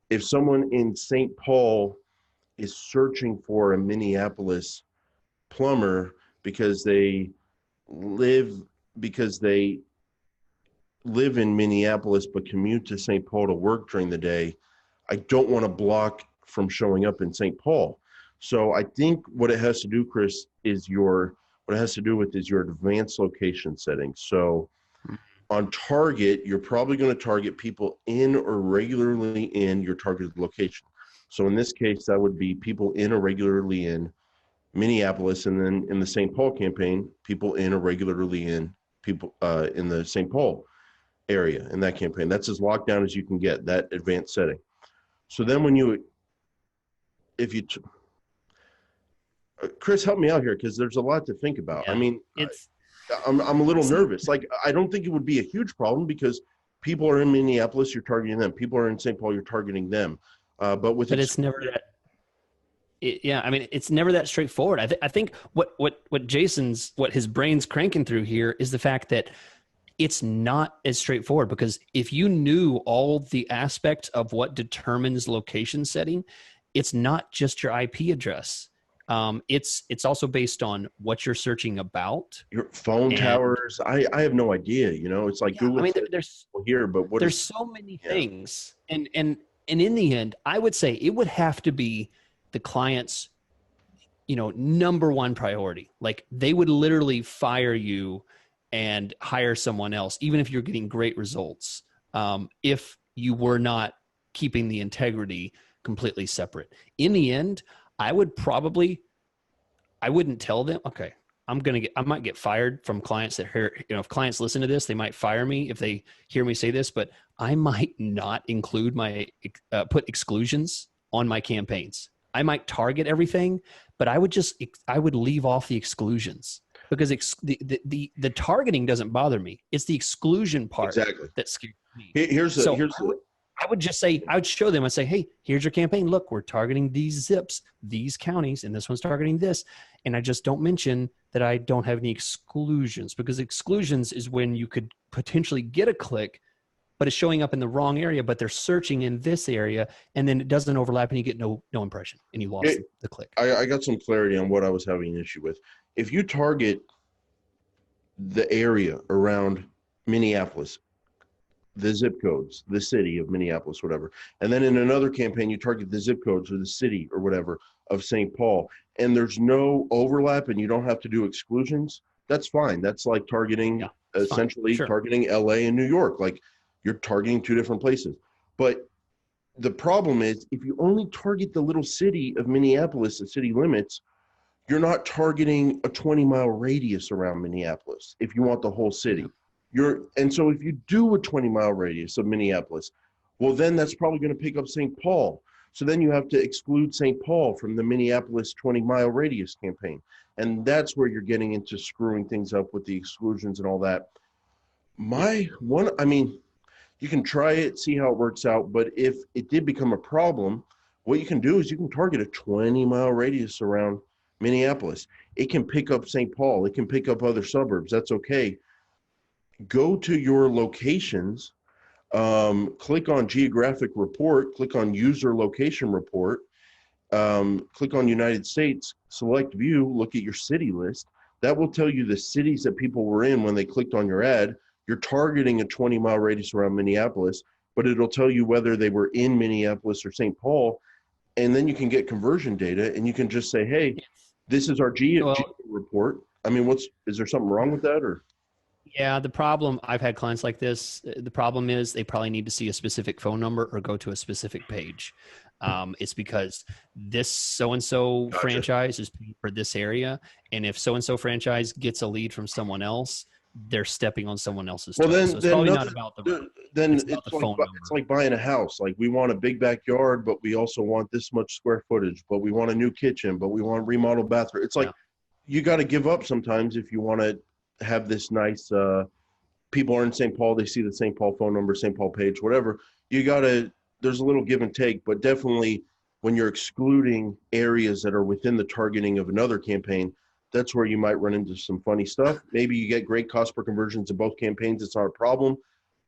If someone in St. Paul is searching for a Minneapolis plumber because they live in Minneapolis but commute to St. Paul to work during the day, I don't want to block from showing up in St. Paul. So I think what it has to do, Chris, is your advanced location settings. So on target, you're probably going to target people in or regularly in your targeted location. So in this case, that would be people in or regularly in Minneapolis, and then in the St. Paul campaign, people in or regularly in people in the St. Paul area in that campaign. That's as locked down as you can get, that advanced setting. So then Chris, help me out here, because there's a lot to think about.
Yeah,
I mean, I'm a little nervous. Like, I don't think it would be a huge problem, because people are in Minneapolis, you're targeting them. People are in St. Paul, you're targeting them. But it's never that.
It's never that straightforward. I think what his brain's cranking through here is the fact that it's not as straightforward, because if you knew all the aspects of what determines location setting, it's not just your IP address. It's also based on what you're searching about.
Your phone towers. I have no idea. It's like Google.
I mean, there's
here, but
there's so many things, and in the end, I would say it would have to be the client's, number one priority. Like, they would literally fire you and hire someone else, even if you're getting great results, if you were not keeping the integrity completely separate. In the end, I wouldn't tell them, okay, I might get fired from clients that hear, if clients listen to this, they might fire me if they hear me say this, but I might not include put exclusions on my campaigns. I might target everything, but I would leave off the exclusions, because the targeting doesn't bother me. It's the exclusion part that scares me. I would just say, I would show them, I'd say, hey, here's your campaign. Look, we're targeting these zips, these counties, and this one's targeting this. And I just don't mention that I don't have any exclusions, because exclusions is when you could potentially get a click, but it's showing up in the wrong area, but they're searching in this area, and then it doesn't overlap, and you get no impression, and you lost the click.
I got some clarity on what I was having an issue with. If you target the area around Minneapolis, the zip codes, the city of Minneapolis, whatever, and then in another campaign, you target the zip codes or the city or whatever of St. Paul, and there's no overlap and you don't have to do exclusions, that's fine. That's like targeting, targeting LA and New York. Like, you're targeting two different places. But the problem is, if you only target the little city of Minneapolis, the city limits, you're not targeting a 20-mile radius around Minneapolis if you want the whole city. And so if you do a 20-mile radius of Minneapolis, well, then that's probably going to pick up St. Paul. So then you have to exclude St. Paul from the Minneapolis 20-mile radius campaign. And that's where you're getting into screwing things up with the exclusions and all that. You can try it, see how it works out. But if it did become a problem, what you can do is you can target a 20-mile radius around Minneapolis. It can pick up St. Paul. It can pick up other suburbs. That's okay. Go to your locations, click on geographic report, click on user location report, click on United States, select view, look at your city list. That will tell you the cities that people were in when they clicked on your ad. You're targeting a 20-mile radius around Minneapolis, but it'll tell you whether they were in Minneapolis or St. Paul. And then you can get conversion data, and you can just say, hey, this is our geo report. I mean, is there something wrong with that, or?
Yeah, the problem, I've had clients like this. The problem is they probably need to see a specific phone number or go to a specific page. It's because this so-and-so franchise is for this area. And if so-and-so franchise gets a lead from someone else, they're stepping on someone else's toe.
Well,
so it's probably not about the phone number.
It's like buying a house. Like, we want a big backyard, but we also want this much square footage, but we want a new kitchen, but we want a remodeled bathroom. It's like, you got to give up sometimes if you want to have this nice, people are in St. Paul, they see the St. Paul phone number, St. Paul page, whatever. There's a little give and take, but definitely when you're excluding areas that are within the targeting of another campaign, that's where you might run into some funny stuff. Maybe you get great cost per conversions in both campaigns. It's not a problem,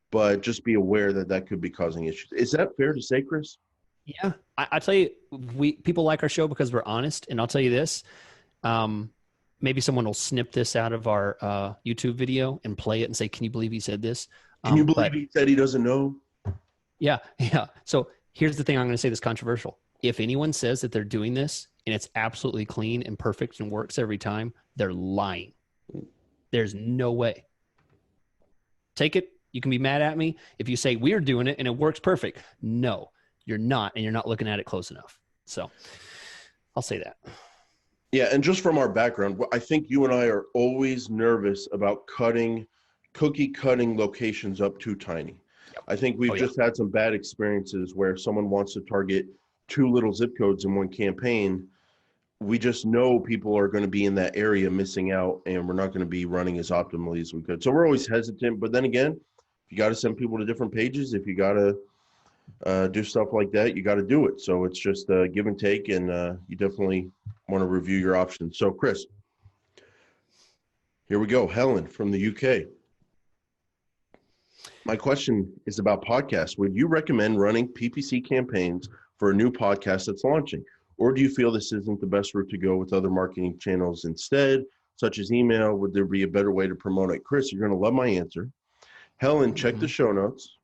but just be aware that could be causing issues. Is that fair to say, Chris?
Yeah. I tell you, people like our show because we're honest. And I'll tell you this, maybe someone will snip this out of our YouTube video and play it and say, can you believe he said this?
Can you believe he said he doesn't know?
Yeah. Yeah. So Here's the thing I'm going to say that's controversial. If anyone says that they're doing this and it's absolutely clean and perfect and works every time, they're lying. There's no way. Take it. You can be mad at me if you say we're doing it and it works perfect. No, you're not, and you're not looking at it close enough. So I'll say that.
Yeah, and just from our background, I think you and I are always nervous about cookie cutting locations up too tiny. Yep. I think we've just had some bad experiences where someone wants to target 2 little zip codes in one campaign. We just know people are going to be in that area missing out, and we're not going to be running as optimally as we could. So we're always hesitant. But then again, if you got to send people to different pages, if you got to do stuff like that, you got to do it. So it's just give and take, and you definitely want to review your options. So Chris, here we go. Helen from the UK. My question is about podcasts. Would you recommend running PPC campaigns for a new podcast that's launching? Or do you feel this isn't the best route to go with other marketing channels instead, such as email? Would there be a better way to promote it? Chris, you're going to love my answer. Helen, check the show notes.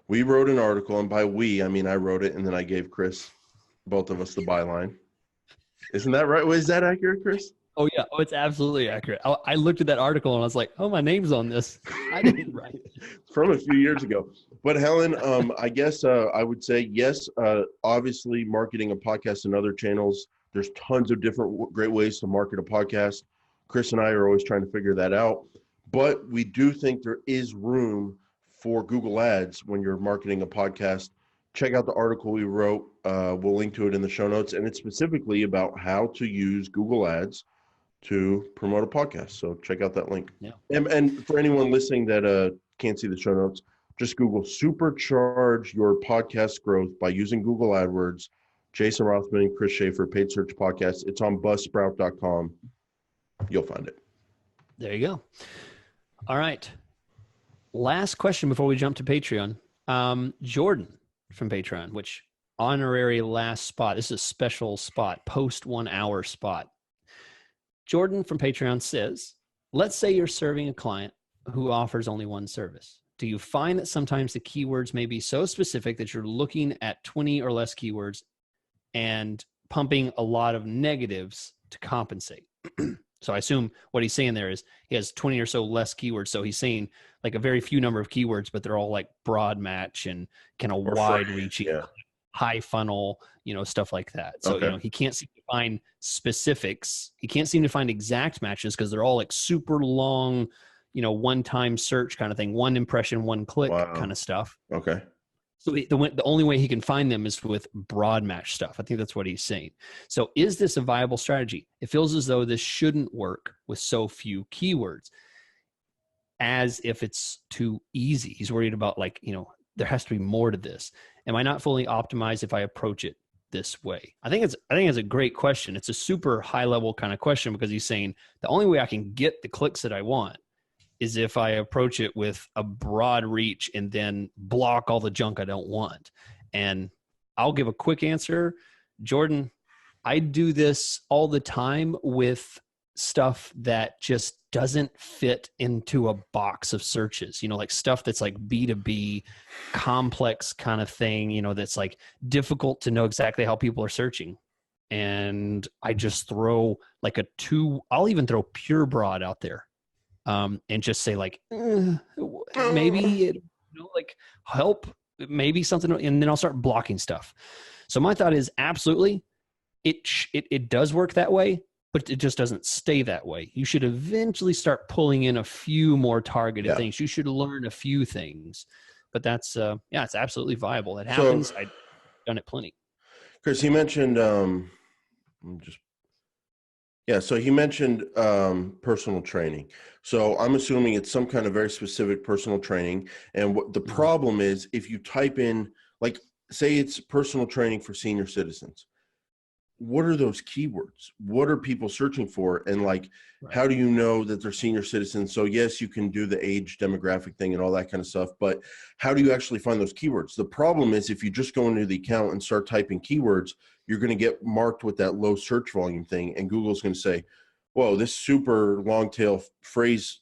We wrote an article, and by we, I mean I wrote it, and then I gave Chris, both of us, the byline. Isn't that right? Is that accurate, Chris?
Oh, yeah. Oh, it's absolutely accurate. I looked at that article, and I was like, oh, my name's on this. I didn't write it.
From a few years ago. But Helen, I guess I would say yes. Obviously, marketing a podcast and other channels, there's tons of different great ways to market a podcast. Chris and I are always trying to figure that out. But we do think there is room for Google Ads when you're marketing a podcast. Check out the article we wrote. We'll link to it in the show notes. And it's specifically about how to use Google Ads to promote a podcast. So check out that link.
Yeah.
And for anyone listening that can't see the show notes, just Google supercharge your podcast growth by using Google AdWords. Jason Rothman, Chris Schaefer, paid search podcast. It's on buzzsprout.com. You'll find it.
There you go. All right. Last question before we jump to Patreon. Jordan from Patreon, which honorary last spot. This is a special spot, post 1 hour spot. Jordan from Patreon says, let's say you're serving a client who offers only one service. Do you find that sometimes the keywords may be so specific that you're looking at 20 or less keywords and pumping a lot of negatives to compensate? So I assume what he's saying there is he has 20 or so less keywords. So he's saying like a very few number of keywords, but they're all like broad match and kind of wide reaching, high funnel, stuff like that. So, he can't seem to find specifics. He can't seem to find exact matches because they're all like super long, one-time search kind of thing, one impression, one click kind of stuff.
Okay.
So the only way he can find them is with broad match stuff. I think that's what he's saying. So is this a viable strategy? It feels as though this shouldn't work with so few keywords, as if it's too easy. He's worried about there has to be more to this. Am I not fully optimized if I approach it this way? I think it's a great question. It's a super high level kind of question because he's saying the only way I can get the clicks that I want is if I approach it with a broad reach and then block all the junk I don't want. And I'll give a quick answer. Jordan, I do this all the time with stuff that just doesn't fit into a box of searches, like stuff that's like B2B complex kind of thing, that's like difficult to know exactly how people are searching. And I just throw I'll even throw pure broad out there. And just say maybe help, maybe something, and then I'll start blocking stuff. So my thought is absolutely it does work that way, but it just doesn't stay that way. You should eventually start pulling in a few more targeted things. You should learn a few things, but that's it's absolutely viable. It happens. I've done it plenty.
Chris, he mentioned so he mentioned personal training. So I'm assuming it's some kind of very specific personal training. And what the problem is, if you type in, say it's personal training for senior citizens, what are those keywords? What are people searching for? And how do you know that they're senior citizens? So yes, you can do the age demographic thing and all that kind of stuff, but how do you actually find those keywords? The problem is if you just go into the account and start typing keywords, you're going to get marked with that low search volume thing. And Google's going to say, whoa, this super long tail phrase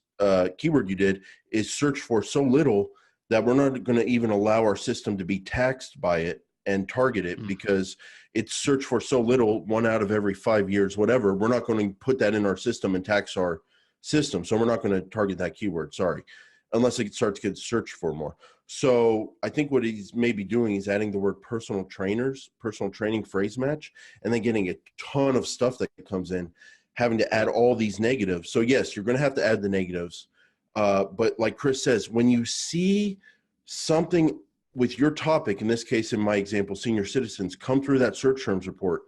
keyword you did is searched for so little that we're not going to even allow our system to be taxed by it and target it because it's searched for so little, 1 out of every 5 years, whatever. We're not going to put that in our system and tax our system. So we're not going to target that keyword, sorry, unless it starts to get searched for more. So I think what he's maybe doing is adding the word personal trainers, personal training phrase match, and then getting a ton of stuff that comes in, having to add all these negatives. So yes, you're going to have to add the negatives. But like Chris says, when you see something with your topic, in this case, in my example, senior citizens, come through that search terms report,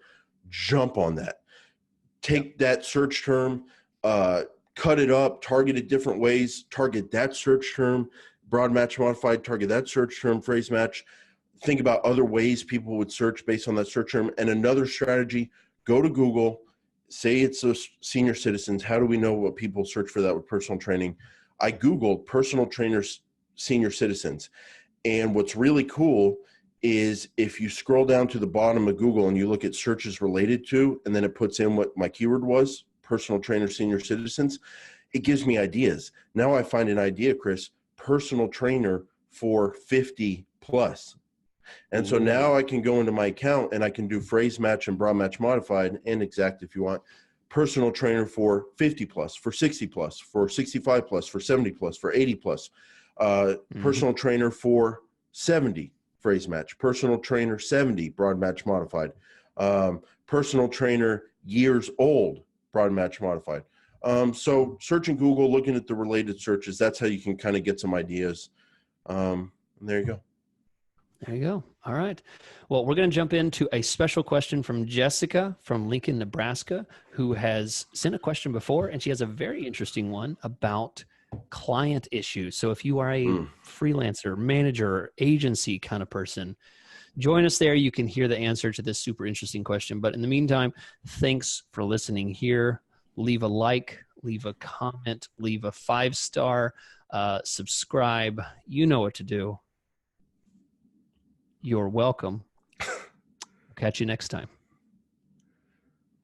jump on that. Take that search term, cut it up, target it different ways, target that search term, broad match modified, target that search term, phrase match. Think about other ways people would search based on that search term. And another strategy, go to Google, say it's a senior citizens. How do we know what people search for that with personal training? I Googled personal trainers, senior citizens. And what's really cool is if you scroll down to the bottom of Google and you look at searches related to, and then it puts in what my keyword was, personal trainer, senior citizens, it gives me ideas. Now I find an idea, Chris, personal trainer for 50 plus. And so now I can go into my account and I can do phrase match and broad match modified and exact if you want. Personal trainer for 50 plus, for 60 plus, for 65 plus, for 70 plus, for 80 plus. Personal trainer for 70 phrase match, personal trainer 70 broad match modified, personal trainer years old broad match modified. So searching Google, looking at the related searches, that's how you can kind of get some ideas. And there you go.
There you go. All right. Well, we're going to jump into a special question from Jessica from Lincoln, Nebraska, who has sent a question before, and she has a very interesting one about client issues. So if you are a freelancer, manager, agency kind of person, join us there. You can hear the answer to this super interesting question. But in the meantime, thanks for listening here. Leave a like, leave a comment, leave a 5-star, subscribe. You know what to do. You're welcome. Catch you next time.